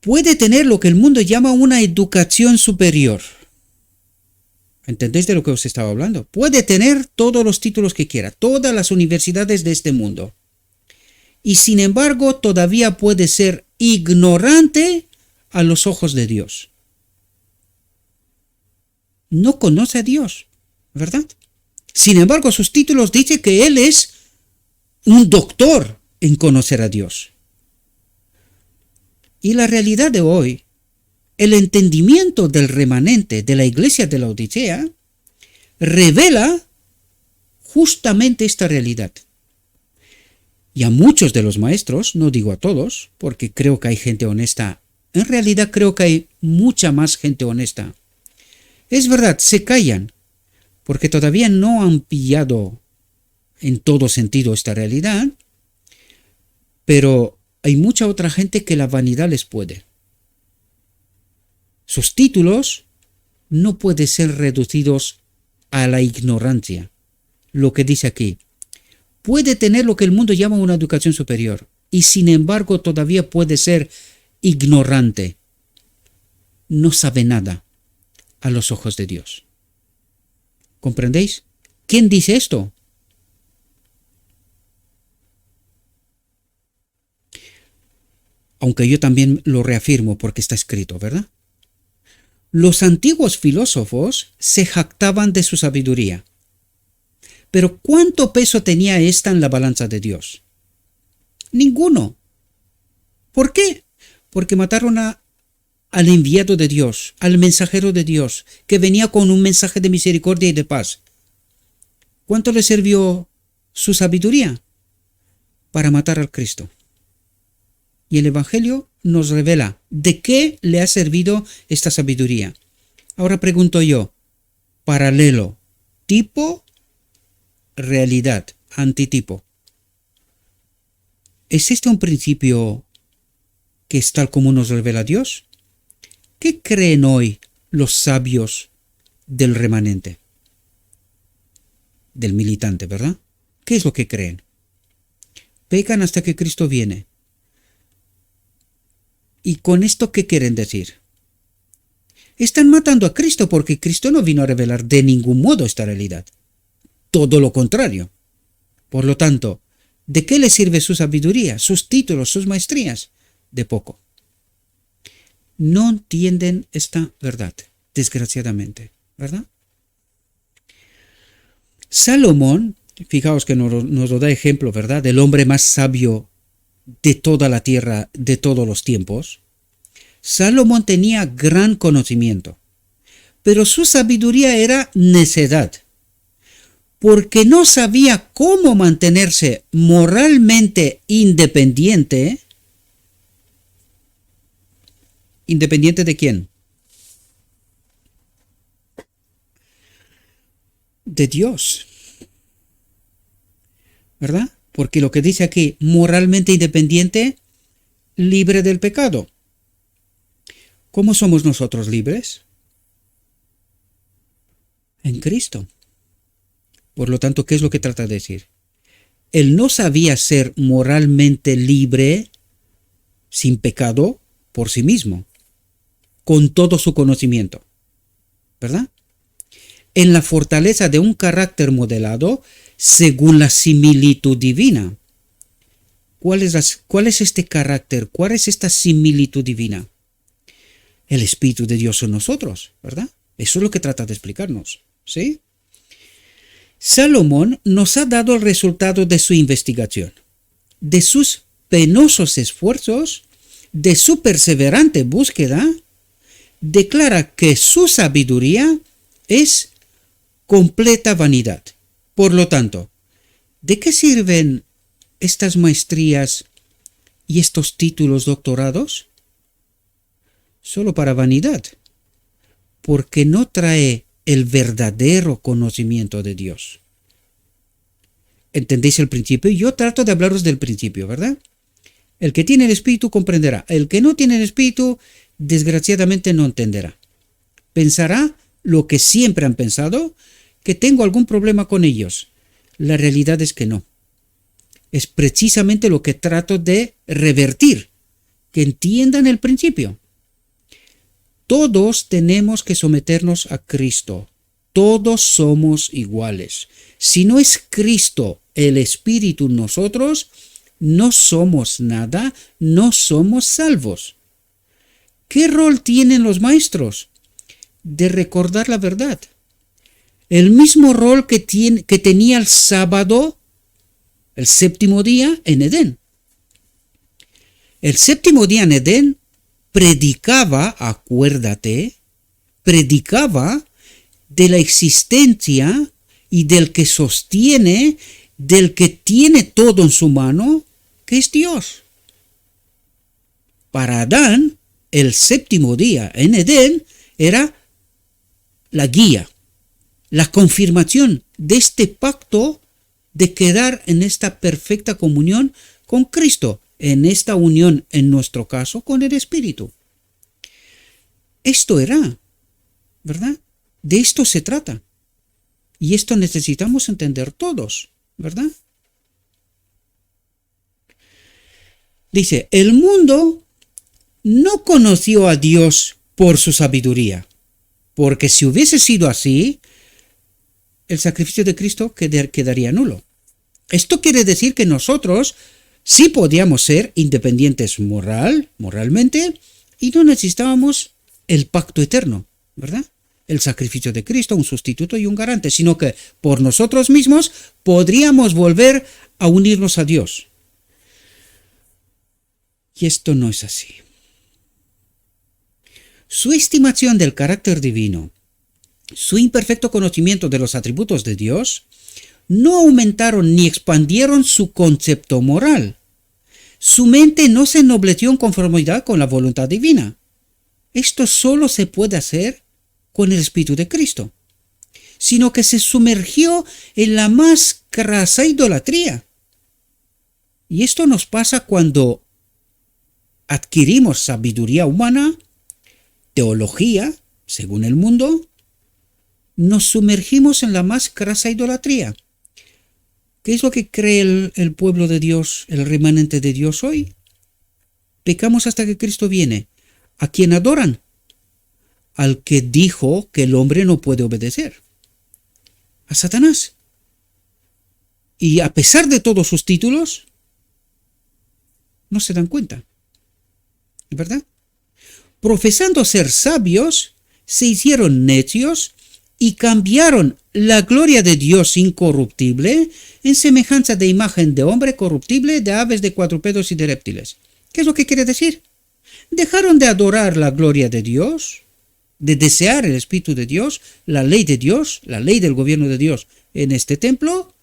Puede tener lo que el mundo llama una educación superior. ¿Entendéis de lo que os estaba hablando? Puede tener todos los títulos que quiera, todas las universidades de este mundo. Y sin embargo, todavía puede ser ignorante a los ojos de Dios. No conoce a Dios, ¿verdad? Sin embargo, sus títulos dicen que él es un doctor en conocer a Dios. Y la realidad de hoy, el entendimiento del remanente de la iglesia de la Odisea, revela justamente esta realidad. Y a muchos de los maestros, no digo a todos, porque creo que hay gente honesta, en realidad creo que hay mucha más gente honesta. Es verdad, se callan, porque todavía no han pillado en todo sentido esta realidad, pero hay mucha otra gente que la vanidad les puede. Sus títulos no pueden ser reducidos a la ignorancia. Lo que dice aquí, puede tener lo que el mundo llama una educación superior y sin embargo todavía puede ser ignorante. No sabe nada a los ojos de Dios. ¿Comprendéis? ¿Quién dice esto? Aunque yo también lo reafirmo porque está escrito, ¿verdad? Los antiguos filósofos se jactaban de su sabiduría. Pero ¿cuánto peso tenía esta en la balanza de Dios? Ninguno. ¿Por qué? Porque mataron al enviado de Dios, al mensajero de Dios, que venía con un mensaje de misericordia y de paz. ¿Cuánto le sirvió su sabiduría? Para matar al Cristo. Y el Evangelio nos revela de qué le ha servido esta sabiduría. Ahora pregunto yo, paralelo, tipo, realidad, antitipo. ¿Existe un principio que es tal como nos revela Dios? ¿Qué creen hoy los sabios del remanente? Del militante, ¿verdad? ¿Qué es lo que creen? Pecan hasta que Cristo viene. ¿Y con esto qué quieren decir? Están matando a Cristo porque Cristo no vino a revelar de ningún modo esta realidad. Todo lo contrario. Por lo tanto, ¿de qué les sirve su sabiduría, sus títulos, sus maestrías? De poco. No entienden esta verdad, desgraciadamente, ¿verdad? Salomón, fijaos que nos lo da ejemplo, ¿verdad? Del hombre más sabio de toda la tierra de todos los tiempos. Salomón tenía gran conocimiento, pero su sabiduría era necedad, porque no sabía cómo mantenerse moralmente independiente. ¿Independiente de quién? De Dios, ¿verdad? Porque lo que dice aquí, moralmente independiente, libre del pecado. ¿Cómo somos nosotros libres? En Cristo. Por lo tanto, ¿qué es lo que trata de decir? Él no sabía ser moralmente libre, sin pecado, por sí mismo, con todo su conocimiento, ¿verdad? En la fortaleza de un carácter modelado según la similitud divina. ¿Cuál es este carácter? ¿Cuál es esta similitud divina? El Espíritu de Dios en nosotros, ¿verdad? Eso es lo que trata de explicarnos, ¿sí? Salomón nos ha dado el resultado de su investigación, de sus penosos esfuerzos, de su perseverante búsqueda. Declara que su sabiduría es completa vanidad. Por lo tanto, ¿de qué sirven estas maestrías y estos títulos doctorados? Solo para vanidad, porque no trae el verdadero conocimiento de Dios. ¿Entendéis el principio? Yo trato de hablaros del principio, ¿verdad? El que tiene el Espíritu comprenderá. El que no tiene el Espíritu, desgraciadamente no entenderá. Pensará lo que siempre han pensado, que tengo algún problema con ellos. La realidad es que no. Es precisamente lo que trato de revertir, que entiendan el principio. Todos tenemos que someternos a Cristo. Todos somos iguales. Si no es Cristo, el Espíritu en nosotros, no somos nada, no somos salvos. ¿Qué rol tienen los maestros? De recordar la verdad. El mismo rol que tenía el sábado, el séptimo día en Edén. El séptimo día en Edén predicaba, acuérdate, predicaba de la existencia y del que sostiene, del que tiene todo en su mano, que es Dios. Para Adán, el séptimo día en Edén era la guía, la confirmación de este pacto de quedar en esta perfecta comunión con Cristo, en esta unión, en nuestro caso, con el Espíritu. Esto era, ¿verdad? De esto se trata. Y esto necesitamos entender todos, ¿verdad? Dice, el mundo no conoció a Dios por su sabiduría, porque si hubiese sido así, el sacrificio de Cristo quedaría nulo. Esto quiere decir que nosotros sí podíamos ser independientes moralmente, y no necesitábamos el pacto eterno, ¿verdad? El sacrificio de Cristo, un sustituto y un garante, sino que por nosotros mismos podríamos volver a unirnos a Dios. Y esto no es así. Su estimación del carácter divino, su imperfecto conocimiento de los atributos de Dios, no aumentaron ni expandieron su concepto moral. Su mente no se ennobleció en conformidad con la voluntad divina. Esto solo se puede hacer con el Espíritu de Cristo, sino que se sumergió en la más crasa idolatría. Y esto nos pasa cuando adquirimos sabiduría humana, teología, según el mundo, nos sumergimos en la más crasa idolatría. ¿Qué es lo que cree el pueblo de Dios, el remanente de Dios hoy? Pecamos hasta que Cristo viene. ¿A quién adoran? Al que dijo que el hombre no puede obedecer. A Satanás. Y a pesar de todos sus títulos, no se dan cuenta. ¿Verdad? Profesando ser sabios, se hicieron necios y cambiaron la gloria de Dios incorruptible en semejanza de imagen de hombre corruptible, de aves, de cuadrúpedos y de reptiles. ¿Qué es lo que quiere decir? Dejaron de adorar la gloria de Dios, de desear el Espíritu de Dios, la ley de Dios, la ley del gobierno de Dios en este templo.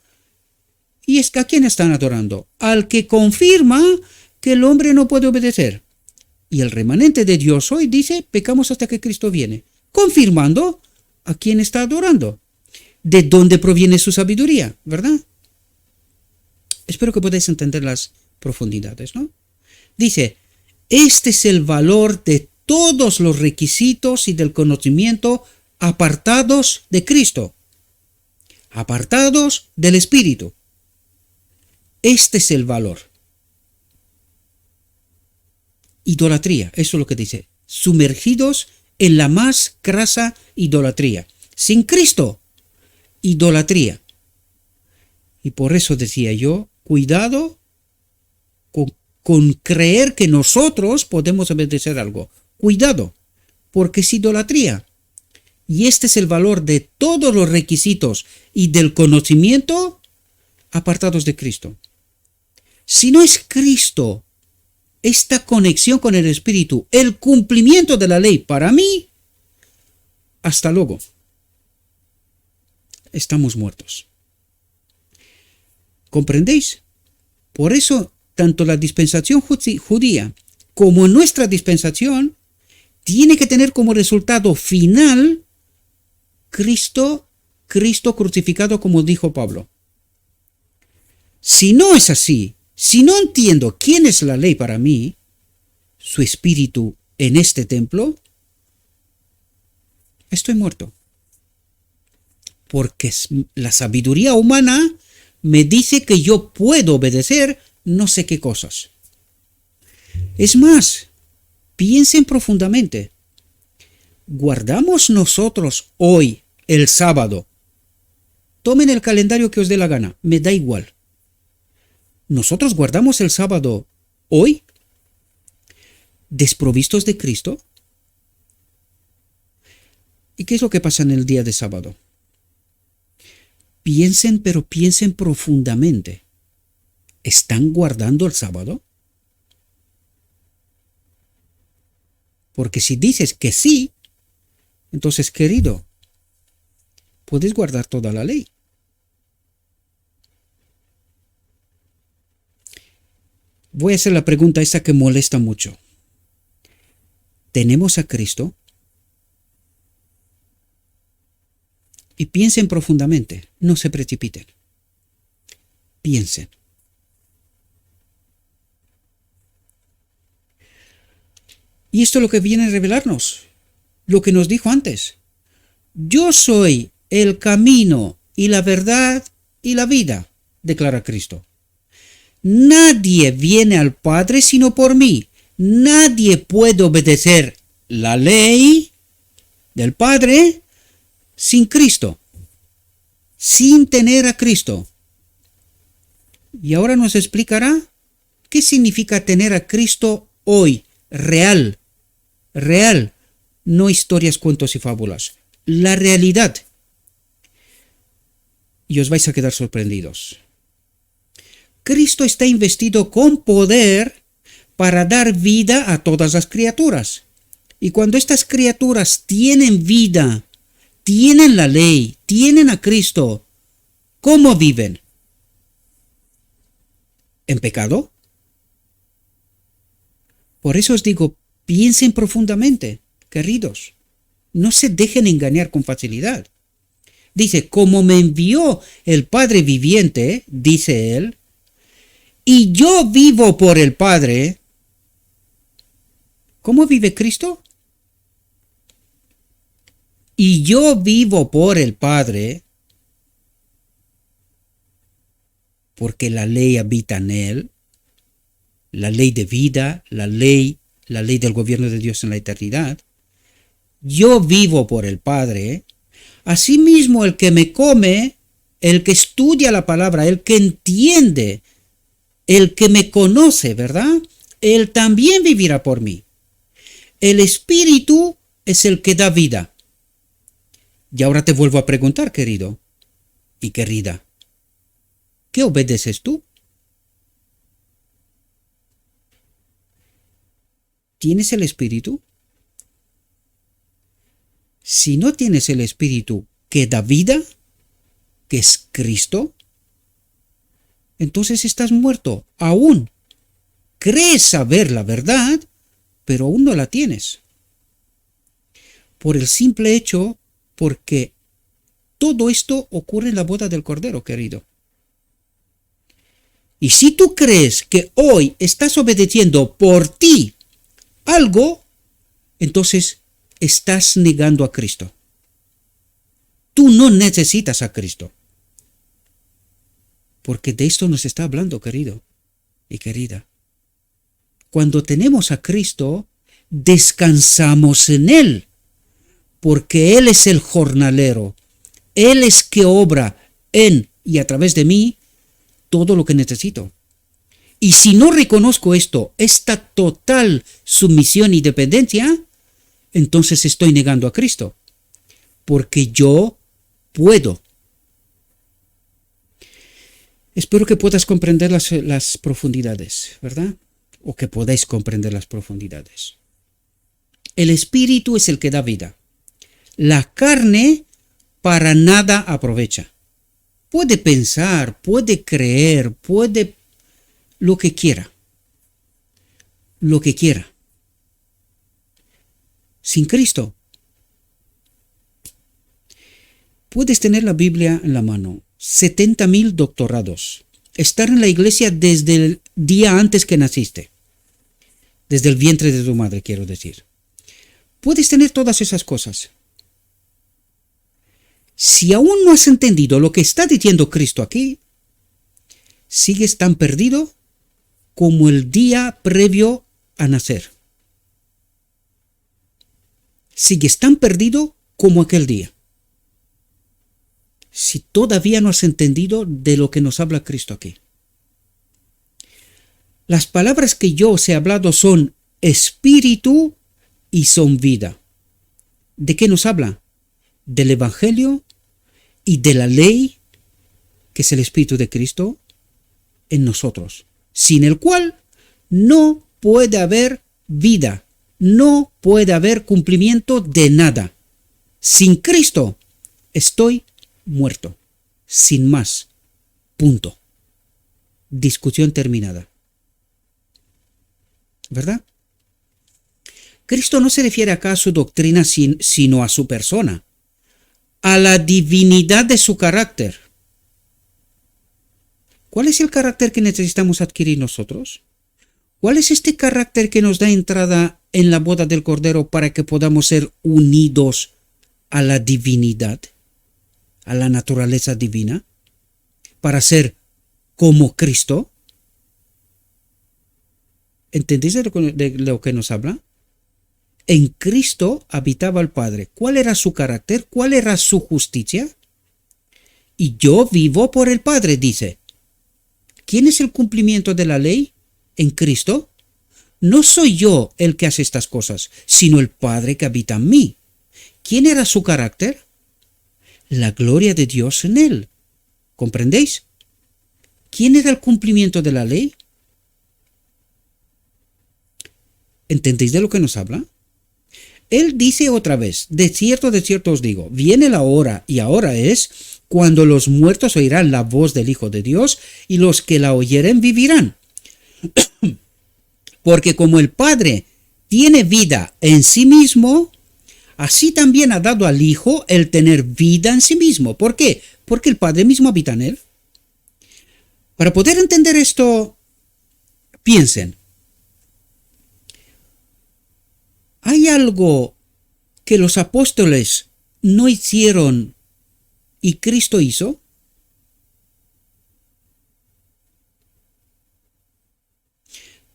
¿Y es que a quién están adorando? Al que confirma que el hombre no puede obedecer. Y el remanente de Dios hoy dice, pecamos hasta que Cristo viene, confirmando a quién está adorando. ¿De dónde proviene su sabiduría? ¿Verdad? Espero que podáis entender las profundidades, ¿no? Dice, este es el valor de todos los requisitos y del conocimiento apartados de Cristo, apartados del Espíritu. Este es el valor. Idolatría, eso es lo que dice. Sumergidos en la más crasa idolatría. Sin Cristo, idolatría. Y por eso decía yo, cuidado con creer que nosotros podemos obedecer algo. Cuidado, porque es idolatría. Y este es el valor de todos los requisitos y del conocimiento apartados de Cristo. Si no es Cristo, esta conexión con el Espíritu, el cumplimiento de la ley para mí, hasta luego. Estamos muertos. ¿Comprendéis? Por eso, tanto la dispensación judía como nuestra dispensación tiene que tener como resultado final Cristo crucificado, como dijo Pablo. Si no es así, si no entiendo quién es la ley para mí, su espíritu en este templo, estoy muerto. Porque la sabiduría humana me dice que yo puedo obedecer no sé qué cosas. Es más, piensen profundamente. ¿Guardamos nosotros hoy el sábado? Tomen el calendario que os dé la gana, me da igual. ¿Nosotros guardamos el sábado hoy? ¿Desprovistos de Cristo? ¿Y qué es lo que pasa en el día de sábado? Piensen, pero piensen profundamente. ¿Están guardando el sábado? Porque si dices que sí, entonces, querido, puedes guardar toda la ley. Voy a hacer la pregunta esta que molesta mucho. ¿Tenemos a Cristo? Y piensen profundamente, no se precipiten. Piensen. Y esto es lo que viene a revelarnos, lo que nos dijo antes. Yo soy el camino y la verdad y la vida, declara Cristo. Nadie viene al Padre sino por mí. Nadie puede obedecer la ley del Padre sin Cristo, sin tener a Cristo. Y ahora nos explicará qué significa tener a Cristo hoy, real, no historias, cuentos y fábulas, la realidad. Y os vais a quedar sorprendidos. Cristo está investido con poder para dar vida a todas las criaturas. Y cuando estas criaturas tienen vida, tienen la ley, tienen a Cristo, ¿cómo viven? ¿En pecado? Por eso os digo, piensen profundamente, queridos. No se dejen engañar con facilidad. Dice, como me envió el Padre viviente, dice él, y yo vivo por el Padre. ¿Cómo vive Cristo? Y yo vivo por el Padre, porque la ley habita en él, la ley de vida, la ley del gobierno de Dios en la eternidad. Yo vivo por el Padre. Asimismo, el que me come, el que estudia la palabra, el que entiende, el que me conoce, ¿verdad? Él también vivirá por mí. El Espíritu es el que da vida. Y ahora te vuelvo a preguntar, querido y querida, ¿qué obedeces tú? ¿Tienes el Espíritu? Si no tienes el Espíritu que da vida, que es Cristo, entonces estás muerto. Aún crees saber la verdad, pero aún no la tienes. Por el simple hecho, porque todo esto ocurre en la boda del Cordero, querido. Y si tú crees que hoy estás obedeciendo por ti algo, entonces estás negando a Cristo. Tú no necesitas a Cristo. Porque de esto nos está hablando, querido y querida. Cuando tenemos a Cristo, descansamos en Él, porque Él es el jornalero. Él es que obra en y a través de mí todo lo que necesito. Y si no reconozco esto, esta total sumisión y dependencia, entonces estoy negando a Cristo, porque yo puedo. Espero que puedas comprender las profundidades, ¿verdad? O que podáis comprender las profundidades. El Espíritu es el que da vida. La carne para nada aprovecha. Puede pensar, puede creer, puede lo que quiera. Lo que quiera. Sin Cristo. Puedes tener la Biblia en la mano, 70.000 doctorados, estar en la iglesia desde el día antes que naciste, desde el vientre de tu madre, quiero decir. Puedes tener todas esas cosas. Si aún no has entendido lo que está diciendo Cristo aquí, sigues tan perdido como el día previo a nacer. Sigues tan perdido como aquel día. Si todavía no has entendido de lo que nos habla Cristo aquí. Las palabras que yo os he hablado son espíritu y son vida. ¿De qué nos habla? Del Evangelio y de la ley, que es el Espíritu de Cristo, en nosotros, sin el cual no puede haber vida, no puede haber cumplimiento de nada. Sin Cristo estoy muerto, sin más, punto. Discusión terminada. ¿Verdad? Cristo no se refiere acá a su doctrina, sino a su persona, a la divinidad de su carácter. ¿Cuál es el carácter que necesitamos adquirir nosotros? ¿Cuál es este carácter que nos da entrada en la boda del Cordero para que podamos ser unidos a la divinidad, a la naturaleza divina, para ser como Cristo? ¿Entendéis de lo que nos habla? En Cristo habitaba el Padre. ¿Cuál era su carácter? ¿Cuál era su justicia? Y yo vivo por el Padre, dice. ¿Quién es el cumplimiento de la ley? En Cristo. No soy yo el que hace estas cosas, sino el Padre que habita en mí. ¿Quién era su carácter? La gloria de Dios en él. ¿Comprendéis? ¿Quién era el cumplimiento de la ley? ¿Entendéis de lo que nos habla? Él dice otra vez, de cierto os digo, viene la hora, y ahora es, cuando los muertos oirán la voz del Hijo de Dios, y los que la oyeren vivirán. Porque como el Padre tiene vida en sí mismo, así también ha dado al Hijo el tener vida en sí mismo. ¿Por qué? Porque el Padre mismo habita en él. Para poder entender esto, piensen. ¿Hay algo que los apóstoles no hicieron y Cristo hizo?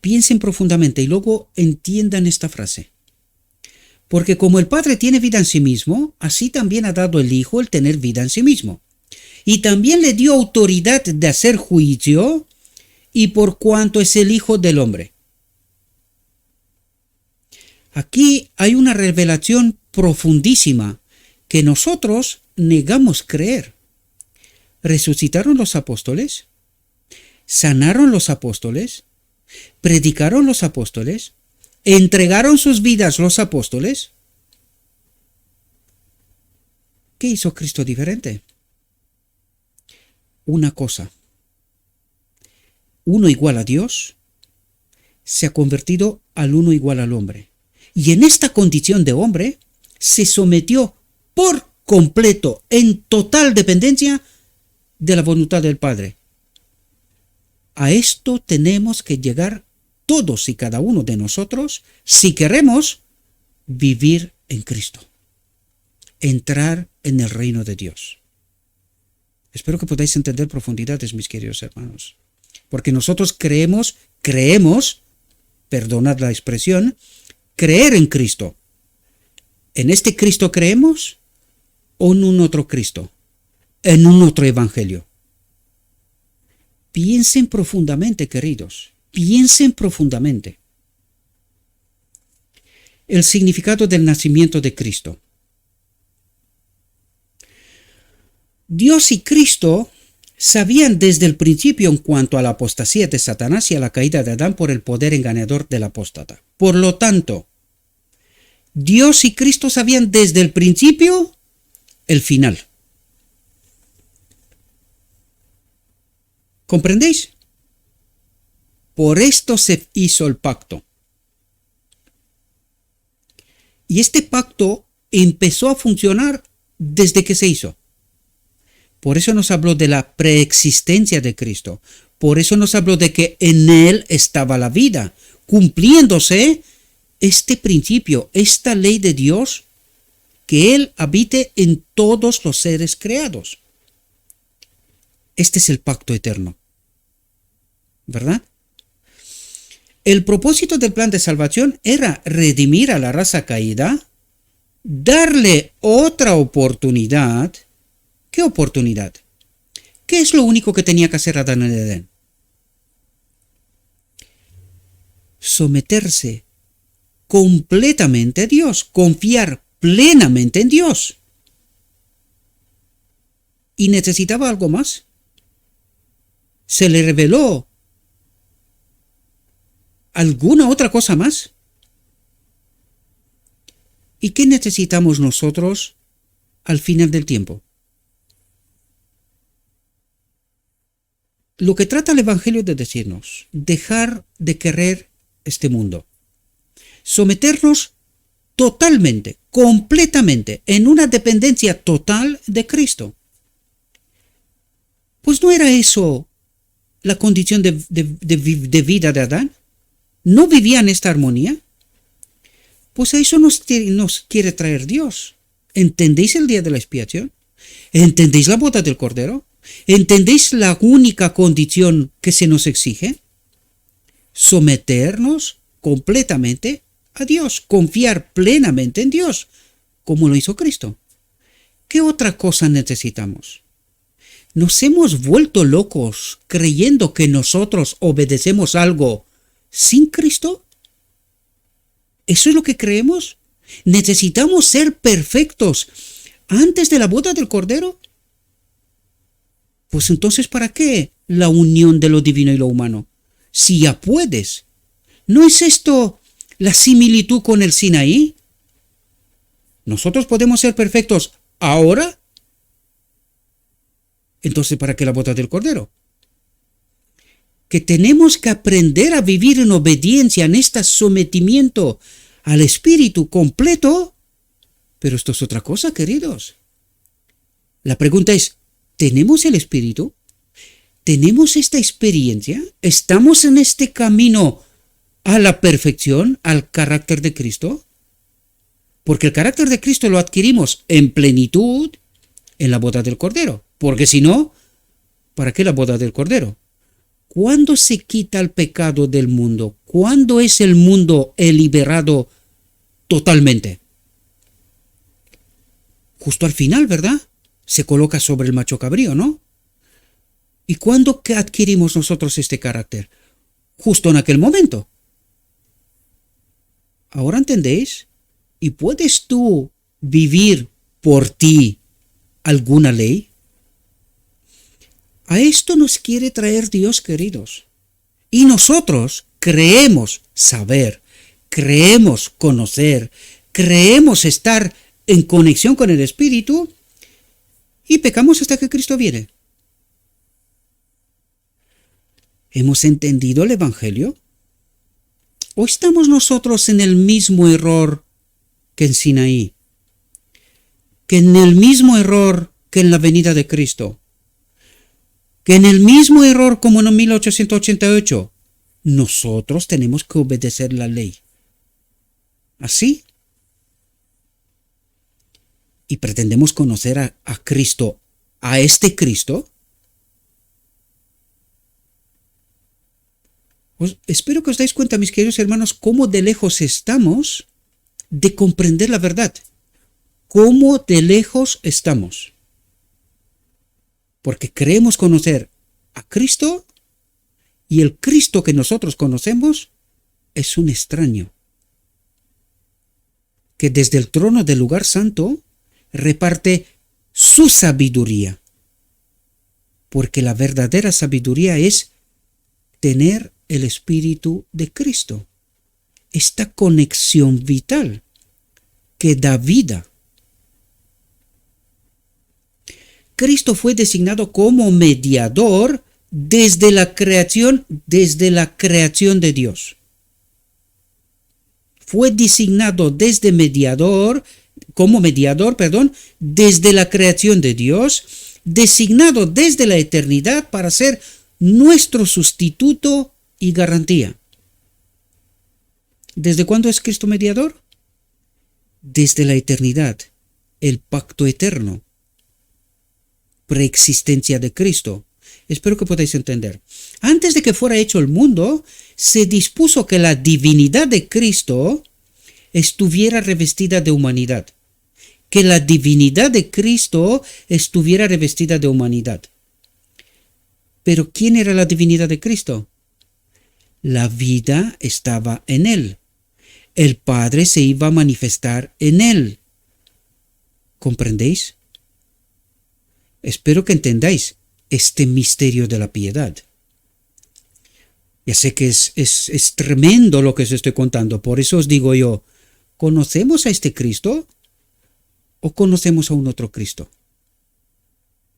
Piensen profundamente y luego entiendan esta frase. Porque como el Padre tiene vida en sí mismo, así también ha dado el Hijo el tener vida en sí mismo. Y también le dio autoridad de hacer juicio, y por cuanto es el Hijo del hombre. Aquí hay una revelación profundísima que nosotros negamos creer. ¿Resucitaron los apóstoles? ¿Sanaron los apóstoles? ¿Predicaron los apóstoles? ¿Entregaron sus vidas los apóstoles? ¿Qué hizo Cristo diferente? Una cosa. Uno igual a Dios se ha convertido al uno igual al hombre. Y en esta condición de hombre se sometió por completo, en total dependencia de la voluntad del Padre. A esto tenemos que llegar todos y cada uno de nosotros si queremos vivir en Cristo, entrar en el reino de Dios. Espero que podáis entender profundidades, mis queridos hermanos, porque nosotros creemos, perdonad la expresión, creer en Cristo. ¿En este Cristo creemos o en un otro Cristo? ¿En un otro evangelio? Piensen profundamente, queridos, piensen profundamente. El significado del nacimiento de Cristo. Dios y Cristo sabían desde el principio en cuanto a la apostasía de Satanás y a la caída de Adán por el poder engañador del apóstata. Por lo tanto, Dios y Cristo sabían desde el principio el final. ¿Comprendéis? Por esto se hizo el pacto. Y este pacto empezó a funcionar desde que se hizo. Por eso nos habló de la preexistencia de Cristo. Por eso nos habló de que en Él estaba la vida, cumpliéndose este principio, esta ley de Dios, que Él habite en todos los seres creados. Este es el pacto eterno, ¿verdad? El propósito del plan de salvación era redimir a la raza caída, darle otra oportunidad. ¿Qué oportunidad? ¿Qué es lo único que tenía que hacer Adán en Edén? Someterse completamente a Dios, confiar plenamente en Dios. ¿Y necesitaba algo más? ¿Se le reveló alguna otra cosa más? ¿Y qué necesitamos nosotros al final del tiempo? Lo que trata el Evangelio de decirnos, dejar de querer este mundo, someternos totalmente, completamente, en una dependencia total de Cristo. Pues ¿no era eso la condición de vida de Adán? ¿No vivía en esta armonía? Pues a eso nos quiere traer Dios. ¿Entendéis el día de la expiación? ¿Entendéis la boda del Cordero? ¿Entendéis la única condición que se nos exige? Someternos completamente a Dios, confiar plenamente en Dios, como lo hizo Cristo. ¿Qué otra cosa necesitamos? ¿Nos hemos vuelto locos creyendo que nosotros obedecemos algo sin Cristo? ¿Eso es lo que creemos? ¿Necesitamos ser perfectos antes de la boda del Cordero? Pues entonces, ¿para qué la unión de lo divino y lo humano? Si ya puedes. ¿No es esto la similitud con el Sinaí? ¿Nosotros podemos ser perfectos ahora? Entonces, ¿para qué la boda del Cordero? Que tenemos que aprender a vivir en obediencia, en este sometimiento al Espíritu completo. Pero esto es otra cosa, queridos. La pregunta es, ¿tenemos el Espíritu? ¿Tenemos esta experiencia? ¿Estamos en este camino a la perfección, al carácter de Cristo? Porque el carácter de Cristo lo adquirimos en plenitud en la boda del Cordero. Porque si no, ¿para qué la boda del Cordero? ¿Cuándo se quita el pecado del mundo? ¿Cuándo es el mundo liberado totalmente? Justo al final, ¿verdad? Se coloca sobre el macho cabrío, ¿no? ¿Y cuándo adquirimos nosotros este carácter? Justo en aquel momento. ¿Ahora entendéis? ¿Y puedes tú vivir por ti alguna ley? A esto nos quiere traer Dios, queridos. Y nosotros creemos saber, creemos conocer, creemos estar en conexión con el Espíritu y pecamos hasta que Cristo viene. ¿Hemos entendido el Evangelio? ¿O estamos nosotros en el mismo error que en Sinaí? ¿Que en el mismo error que en la venida de Cristo? ¿Que en el mismo error como en 1888? Nosotros tenemos que obedecer la ley. ¿Así? ¿Y pretendemos conocer a Cristo, a este Cristo? Espero que os dais cuenta, mis queridos hermanos, cómo de lejos estamos de comprender la verdad. Cómo de lejos estamos. Porque creemos conocer a Cristo y el Cristo que nosotros conocemos es un extraño que desde el trono del lugar santo reparte su sabiduría. Porque la verdadera sabiduría es tener el Espíritu de Cristo, esta conexión vital que da vida. Cristo fue designado como mediador desde la creación de Dios. Fue designado como mediador, desde la creación de Dios, designado desde la eternidad para ser nuestro sustituto y garantía. ¿Desde cuándo es Cristo mediador? Desde la eternidad, el pacto eterno, preexistencia de Cristo. Espero que podáis entender. Antes de que fuera hecho el mundo, se dispuso que la divinidad de Cristo estuviera revestida de humanidad. Que la divinidad de Cristo estuviera revestida de humanidad. Pero ¿quién era la divinidad de Cristo? La vida estaba en él. El Padre se iba a manifestar en él. ¿Comprendéis? Espero que entendáis este misterio de la piedad. Ya sé que es tremendo lo que os estoy contando, por eso os digo yo, ¿conocemos a este Cristo o conocemos a un otro Cristo?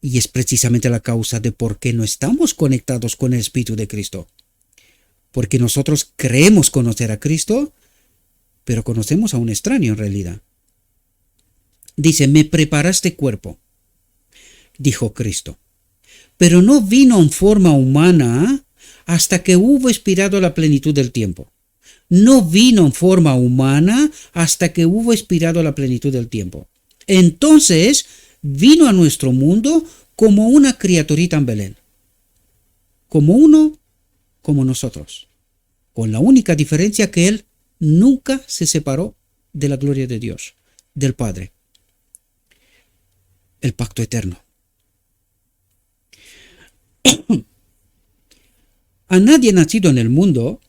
Y es precisamente la causa de por qué no estamos conectados con el Espíritu de Cristo. Porque nosotros creemos conocer a Cristo, pero conocemos a un extraño en realidad. Dice, me preparaste cuerpo, dijo Cristo, pero no vino en forma humana hasta que hubo expirado la plenitud del tiempo. No vino en forma humana hasta que hubo expirado la plenitud del tiempo. Entonces vino a nuestro mundo como una criaturita en Belén, como uno, como nosotros, con la única diferencia que él nunca se separó de la gloria de Dios, del Padre. El pacto eterno. A nadie nacido en el mundo,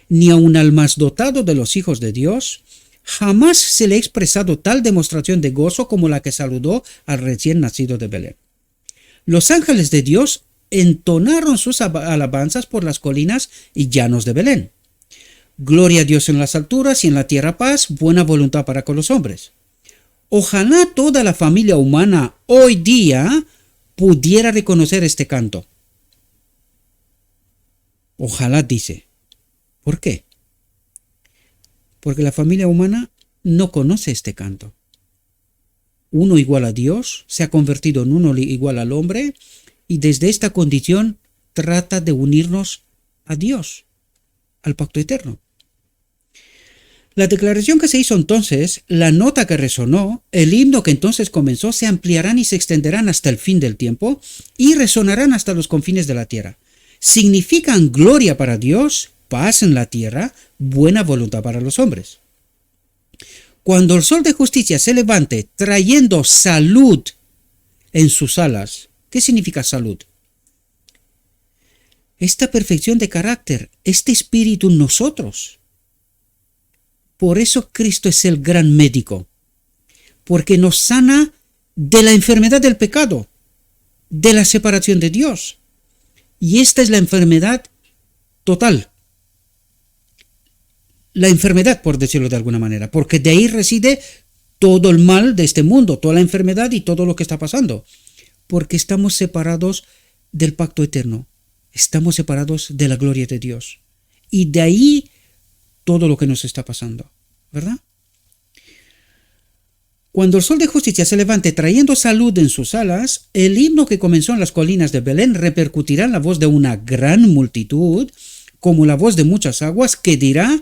ni aun al más dotado de los hijos de Dios, jamás se le ha expresado tal demostración de gozo como la que saludó al recién nacido de Belén. Los ángeles de Dios entonaron sus alabanzas por las colinas y llanos de Belén. Gloria a Dios en las alturas y en la tierra paz, buena voluntad para con los hombres. Ojalá toda la familia humana hoy día pudiera reconocer este canto. Ojalá, dice. ¿Por qué? Porque la familia humana no conoce este canto. Uno igual a Dios se ha convertido en uno igual al hombre y desde esta condición trata de unirnos a Dios, al pacto eterno. La declaración que se hizo entonces, la nota que resonó, el himno que entonces comenzó, se ampliarán y se extenderán hasta el fin del tiempo y resonarán hasta los confines de la tierra. Significan gloria para Dios, paz en la tierra, buena voluntad para los hombres. Cuando el sol de justicia se levante trayendo salud en sus alas, ¿qué significa salud? Esta perfección de carácter, este espíritu en nosotros. Por eso Cristo es el gran médico, porque nos sana de la enfermedad del pecado, de la separación de Dios. Y esta es la enfermedad total. La enfermedad, por decirlo de alguna manera, porque de ahí reside todo el mal de este mundo, toda la enfermedad y todo lo que está pasando. Porque estamos separados del pacto eterno. Estamos separados de la gloria de Dios. Y de ahí todo lo que nos está pasando, ¿verdad? Cuando el sol de justicia se levante trayendo salud en sus alas, el himno que comenzó en las colinas de Belén repercutirá en la voz de una gran multitud, como la voz de muchas aguas, que dirá: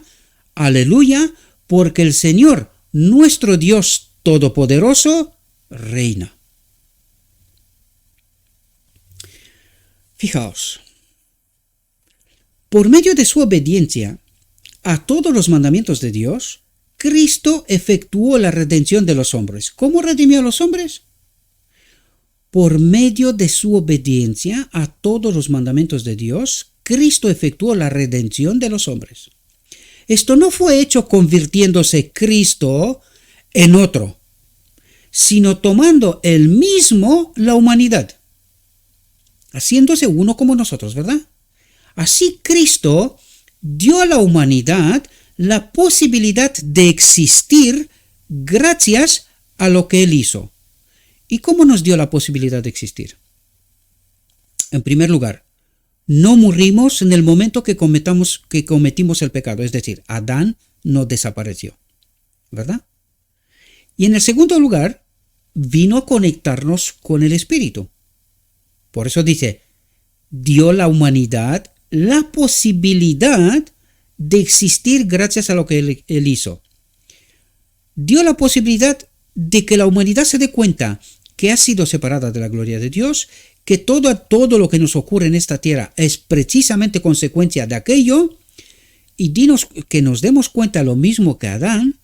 Aleluya, porque el Señor, nuestro Dios Todopoderoso, reina. Fijaos, por medio de su obediencia a todos los mandamientos de Dios, Cristo efectuó la redención de los hombres. ¿Cómo redimió a los hombres? Por medio de su obediencia a todos los mandamientos de Dios, Cristo efectuó la redención de los hombres. Esto no fue hecho convirtiéndose Cristo en otro, sino tomando él mismo la humanidad, haciéndose uno como nosotros, ¿verdad? Así Cristo dio a la humanidad la posibilidad de existir gracias a lo que Él hizo. ¿Y cómo nos dio la posibilidad de existir? En primer lugar, no morimos en el momento que cometimos el pecado, es decir, Adán no desapareció, ¿verdad? Y en el segundo lugar, vino a conectarnos con el Espíritu. Por eso dice, dio a la humanidad la posibilidad de existir gracias a lo que él hizo. Dio la posibilidad de que la humanidad se dé cuenta que ha sido separada de la gloria de Dios, que todo lo que nos ocurre en esta tierra es precisamente consecuencia de aquello, y que nos demos cuenta lo mismo que Adán,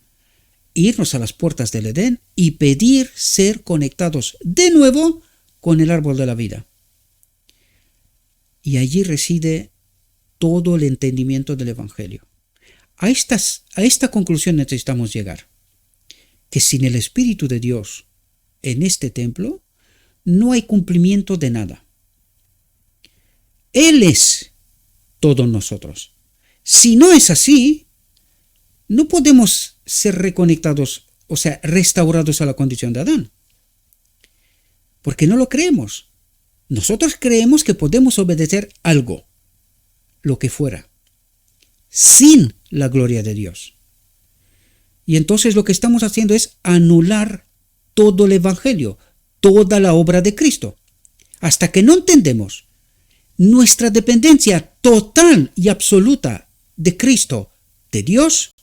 irnos a las puertas del Edén y pedir ser conectados de nuevo con el árbol de la vida. Y allí reside todo el entendimiento del Evangelio. A esta conclusión necesitamos llegar, que sin el Espíritu de Dios en este templo no hay cumplimiento de nada. Él es todos nosotros. Si no es así, no podemos ser reconectados, o sea, restaurados a la condición de Adán, porque no lo creemos. Nosotros creemos que podemos obedecer algo, lo que fuera, sin la gloria de Dios. Y entonces lo que estamos haciendo es anular todo el Evangelio, toda la obra de Cristo. Hasta que no entendemos nuestra dependencia total y absoluta de Cristo, de Dios,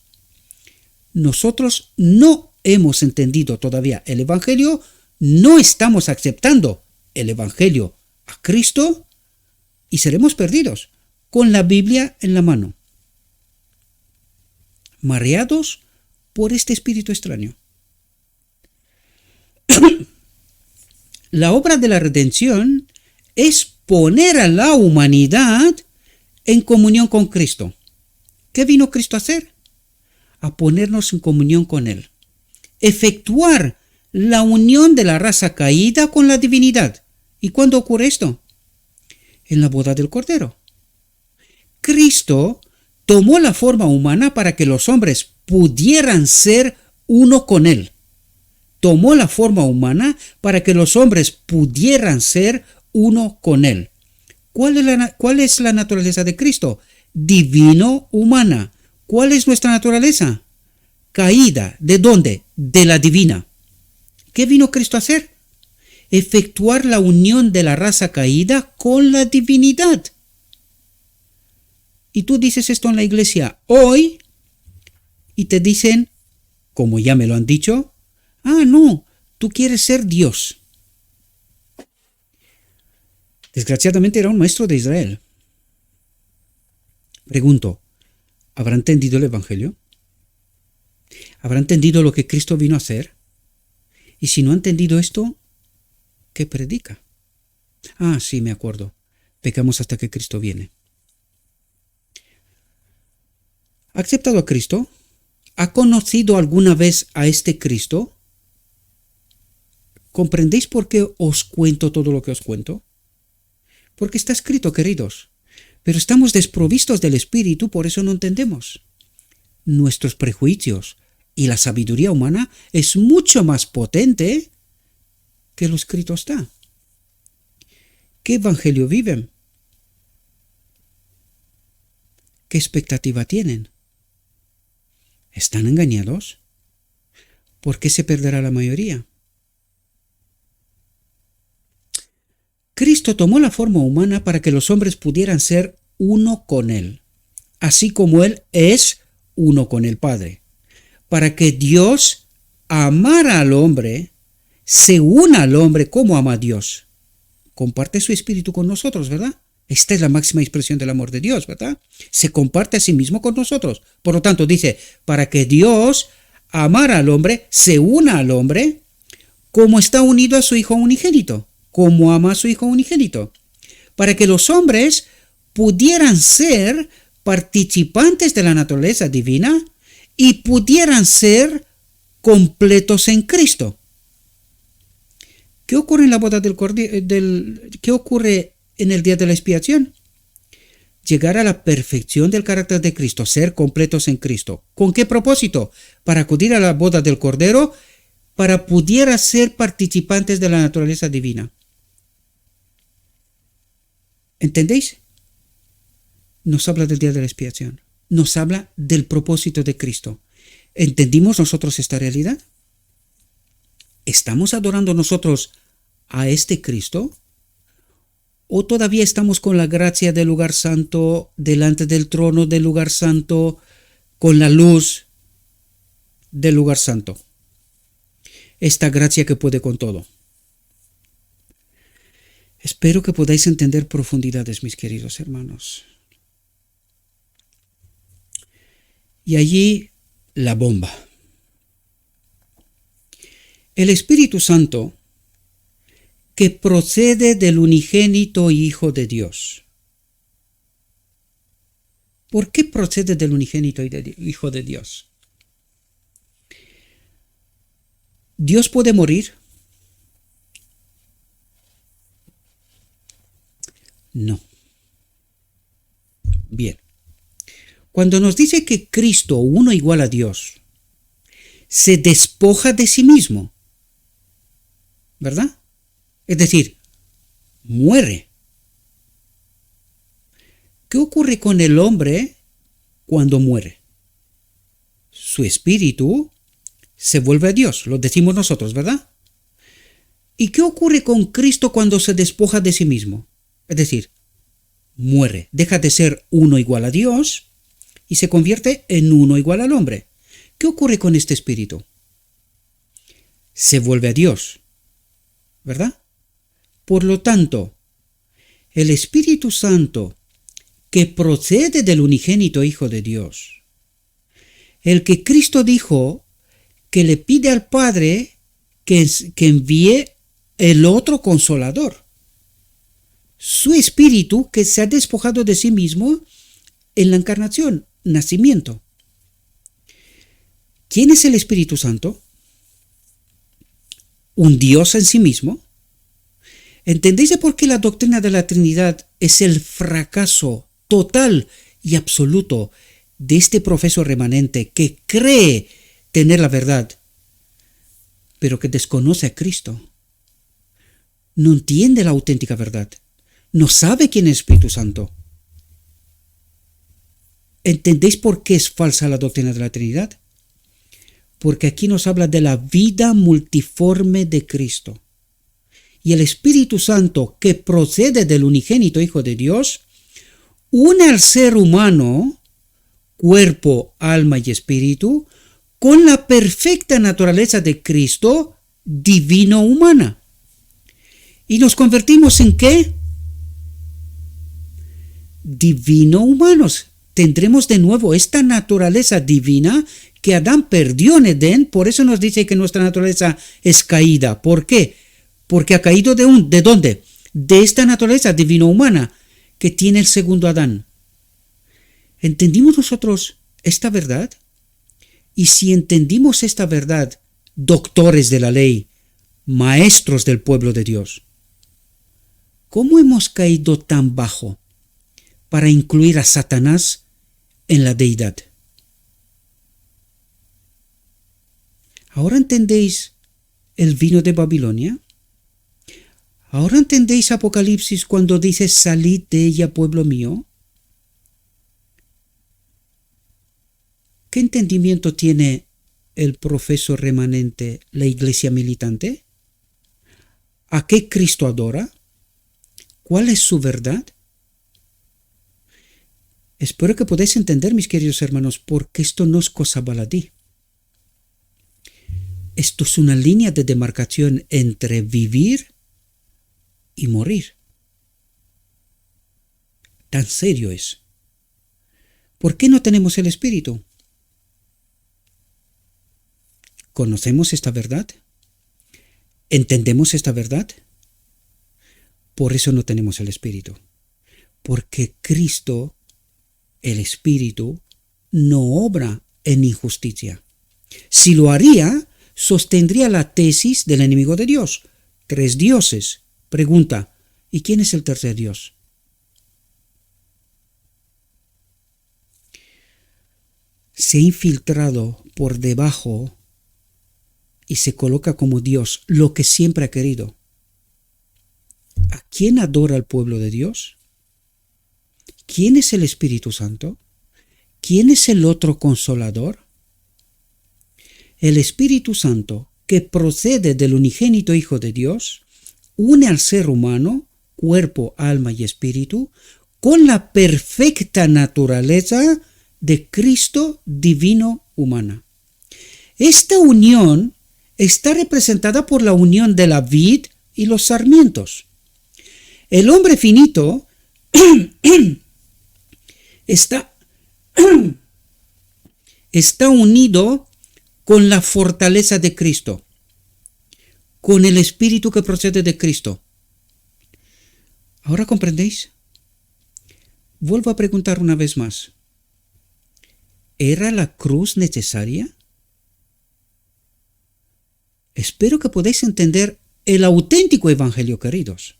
nosotros no hemos entendido todavía el Evangelio, no estamos aceptando el Evangelio a Cristo y seremos perdidos con la Biblia en la mano, mareados por este espíritu extraño. La obra de la redención es poner a la humanidad en comunión con Cristo. ¿Qué vino Cristo a hacer? A ponernos en comunión con Él. Efectuar la unión de la raza caída con la divinidad. ¿Y cuándo ocurre esto? En la boda del Cordero. Cristo tomó la forma humana para que los hombres pudieran ser uno con Él. Tomó la forma humana para que los hombres pudieran ser uno con Él. ¿Cuál es la naturaleza de Cristo? Divino-humana. ¿Cuál es nuestra naturaleza? Caída. ¿De dónde? De la divina. ¿Qué vino Cristo a hacer? Efectuar la unión de la raza caída con la divinidad. Y tú dices esto en la iglesia hoy y te dicen, como ya me lo han dicho, no, tú quieres ser Dios. Desgraciadamente era un maestro de Israel. Pregunto, ¿habrá entendido el Evangelio? ¿Habrá entendido lo que Cristo vino a hacer? Y si no ha entendido esto, ¿qué predica? Sí, me acuerdo. Pecamos hasta que Cristo viene. ¿Ha aceptado a Cristo? ¿Ha conocido alguna vez a este Cristo? ¿Comprendéis por qué os cuento todo lo que os cuento? Porque está escrito, queridos. Pero estamos desprovistos del Espíritu, por eso no entendemos. Nuestros prejuicios y la sabiduría humana es mucho más potente que lo escrito está. ¿Qué evangelio viven? ¿Qué expectativa tienen? ¿Están engañados? ¿Por qué se perderá la mayoría? Cristo tomó la forma humana para que los hombres pudieran ser uno con Él, así como Él es uno con el Padre, para que Dios amara al hombre, se una al hombre como ama a Dios. Comparte su espíritu con nosotros, ¿verdad? Esta es la máxima expresión del amor de Dios, ¿verdad? Se comparte a sí mismo con nosotros. Por lo tanto, dice, para que Dios amara al hombre, se una al hombre, como está unido a su Hijo unigénito, como ama a su Hijo unigénito, para que los hombres pudieran ser participantes de la naturaleza divina y pudieran ser completos en Cristo. ¿Qué ocurre en la boda ¿Qué ocurre en el día de la expiación? Llegar a la perfección del carácter de Cristo, ser completos en Cristo. ¿Con qué propósito? Para acudir a la boda del Cordero, para pudiera ser participantes de la naturaleza divina. ¿Entendéis? Nos habla del día de la expiación. Nos habla del propósito de Cristo. ¿Entendimos nosotros esta realidad? ¿Estamos adorando nosotros a este Cristo? ¿O todavía estamos con la gracia del lugar santo, delante del trono del lugar santo, con la luz del lugar santo? Esta gracia que puede con todo. Espero que podáis entender profundidades, mis queridos hermanos. Y allí la bomba. El Espíritu Santo, que procede del unigénito Hijo de Dios. ¿Por qué procede del unigénito Hijo de Dios? ¿Dios puede morir? No. Bien. Cuando nos dice que Cristo, uno igual a Dios, se despoja de sí mismo, ¿verdad? Es decir, muere. ¿Qué ocurre con el hombre cuando muere? Su espíritu se vuelve a Dios, lo decimos nosotros, ¿verdad? ¿Y qué ocurre con Cristo cuando se despoja de sí mismo? Es decir, muere, deja de ser uno igual a Dios y se convierte en uno igual al hombre. ¿Qué ocurre con este espíritu? Se vuelve a Dios, ¿verdad? Por lo tanto, el Espíritu Santo, que procede del unigénito Hijo de Dios, el que Cristo dijo que le pide al Padre que envíe el otro Consolador, su Espíritu que se ha despojado de sí mismo en la encarnación, nacimiento. ¿Quién es el Espíritu Santo? ¿Un Dios en sí mismo? ¿Entendéis de por qué la doctrina de la Trinidad es el fracaso total y absoluto de este profeso remanente que cree tener la verdad, pero que desconoce a Cristo? No entiende la auténtica verdad. No sabe quién es Espíritu Santo. ¿Entendéis por qué es falsa la doctrina de la Trinidad? Porque aquí nos habla de la vida multiforme de Cristo. Y el Espíritu Santo, que procede del unigénito Hijo de Dios, une al ser humano, cuerpo, alma y espíritu, con la perfecta naturaleza de Cristo, divino-humana. ¿Y nos convertimos en qué? Divino-humanos. Tendremos de nuevo esta naturaleza divina que Adán perdió en Edén. Por eso nos dice que nuestra naturaleza es caída. ¿Por qué? Porque ha caído ¿de dónde? De esta naturaleza divino-humana que tiene el segundo Adán. ¿Entendimos nosotros esta verdad? Y si entendimos esta verdad, doctores de la ley, maestros del pueblo de Dios. ¿Cómo hemos caído tan bajo para incluir a Satanás en la deidad? ¿Ahora entendéis el vino de Babilonia? ¿Ahora entendéis Apocalipsis cuando dice salid de ella, pueblo mío? ¿Qué entendimiento tiene el profeso remanente, la iglesia militante? ¿A qué Cristo adora? ¿Cuál es su verdad? Espero que podáis entender, mis queridos hermanos, porque esto no es cosa baladí. Esto es una línea de demarcación entre vivir y morir. Tan serio es. ¿Por qué no tenemos el Espíritu? ¿Conocemos esta verdad? ¿Entendemos esta verdad? Por eso no tenemos el Espíritu. Porque Cristo, el Espíritu, no obra en injusticia. Si lo haría, sostendría la tesis del enemigo de Dios. 3 dioses. Pregunta, ¿y quién es el tercer Dios? Se ha infiltrado por debajo y se coloca como Dios, lo que siempre ha querido. ¿A quién adora el pueblo de Dios? ¿Quién es el Espíritu Santo? ¿Quién es el otro consolador? El Espíritu Santo, que procede del unigénito Hijo de Dios, une al ser humano, cuerpo, alma y espíritu, con la perfecta naturaleza de Cristo divino humana. Esta unión está representada por la unión de la vid y los sarmientos. El hombre finito está unido con la fortaleza de Cristo, con el Espíritu que procede de Cristo. ¿Ahora comprendéis? Vuelvo a preguntar una vez más. ¿Era la cruz necesaria? Espero que podáis entender el auténtico evangelio, queridos.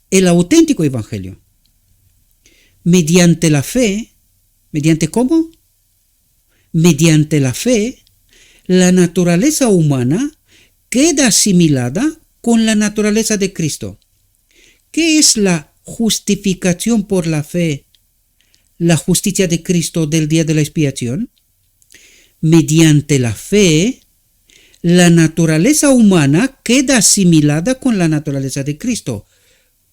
El auténtico evangelio. Mediante la fe, ¿mediante cómo? Mediante la fe, la naturaleza humana queda asimilada con la naturaleza de Cristo. ¿Qué es la justificación por la fe, la justicia de Cristo del día de la expiación? Mediante la fe, la naturaleza humana queda asimilada con la naturaleza de Cristo.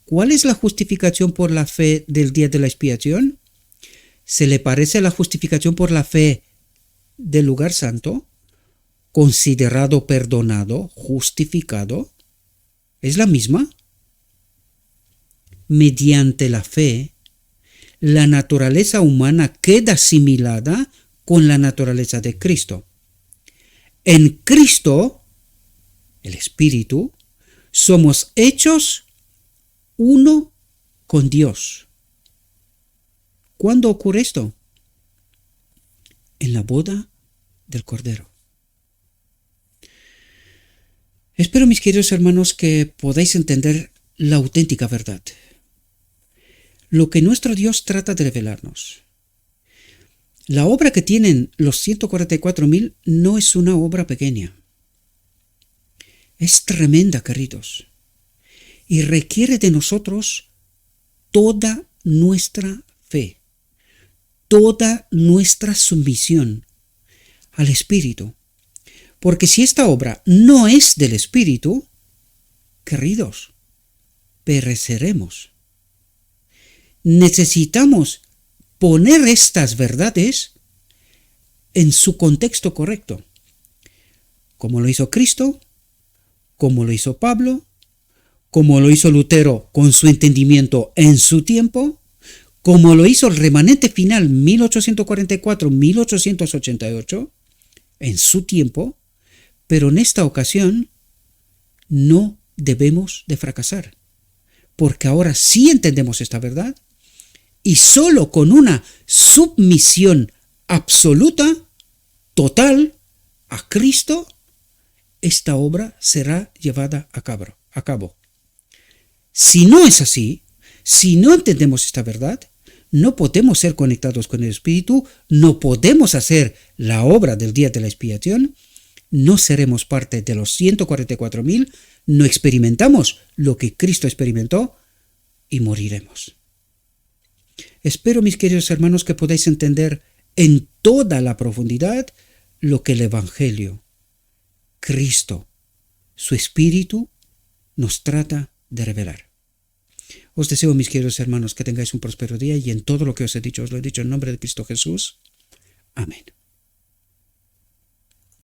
¿Cuál es la justificación por la fe del día de la expiación? ¿Se le parece a la justificación por la fe del lugar santo? Considerado perdonado, justificado, ¿es la misma? Mediante la fe, la naturaleza humana queda asimilada con la naturaleza de Cristo. En Cristo, el Espíritu, somos hechos uno con Dios. ¿Cuándo ocurre esto? En la boda del Cordero. Espero, mis queridos hermanos, que podáis entender la auténtica verdad. Lo que nuestro Dios trata de revelarnos. La obra que tienen los 144.000 no es una obra pequeña. Es tremenda, queridos. Y requiere de nosotros toda nuestra fe, toda nuestra sumisión al Espíritu. Porque si esta obra no es del Espíritu, queridos, pereceremos. Necesitamos poner estas verdades en su contexto correcto, como lo hizo Cristo, como lo hizo Pablo, como lo hizo Lutero con su entendimiento en su tiempo, como lo hizo el remanente final 1844-1888 en su tiempo. Pero en esta ocasión no debemos de fracasar, porque ahora sí entendemos esta verdad y solo con una submisión absoluta, total, a Cristo, esta obra será llevada a cabo. Si no es así, si no entendemos esta verdad, no podemos ser conectados con el Espíritu, no podemos hacer la obra del día de la expiación, no seremos parte de los 144.000, no experimentamos lo que Cristo experimentó y moriremos. Espero, mis queridos hermanos, que podáis entender en toda la profundidad lo que el Evangelio, Cristo, su Espíritu, nos trata de revelar. Os deseo, mis queridos hermanos, que tengáis un próspero día y en todo lo que os he dicho, os lo he dicho en nombre de Cristo Jesús. Amén.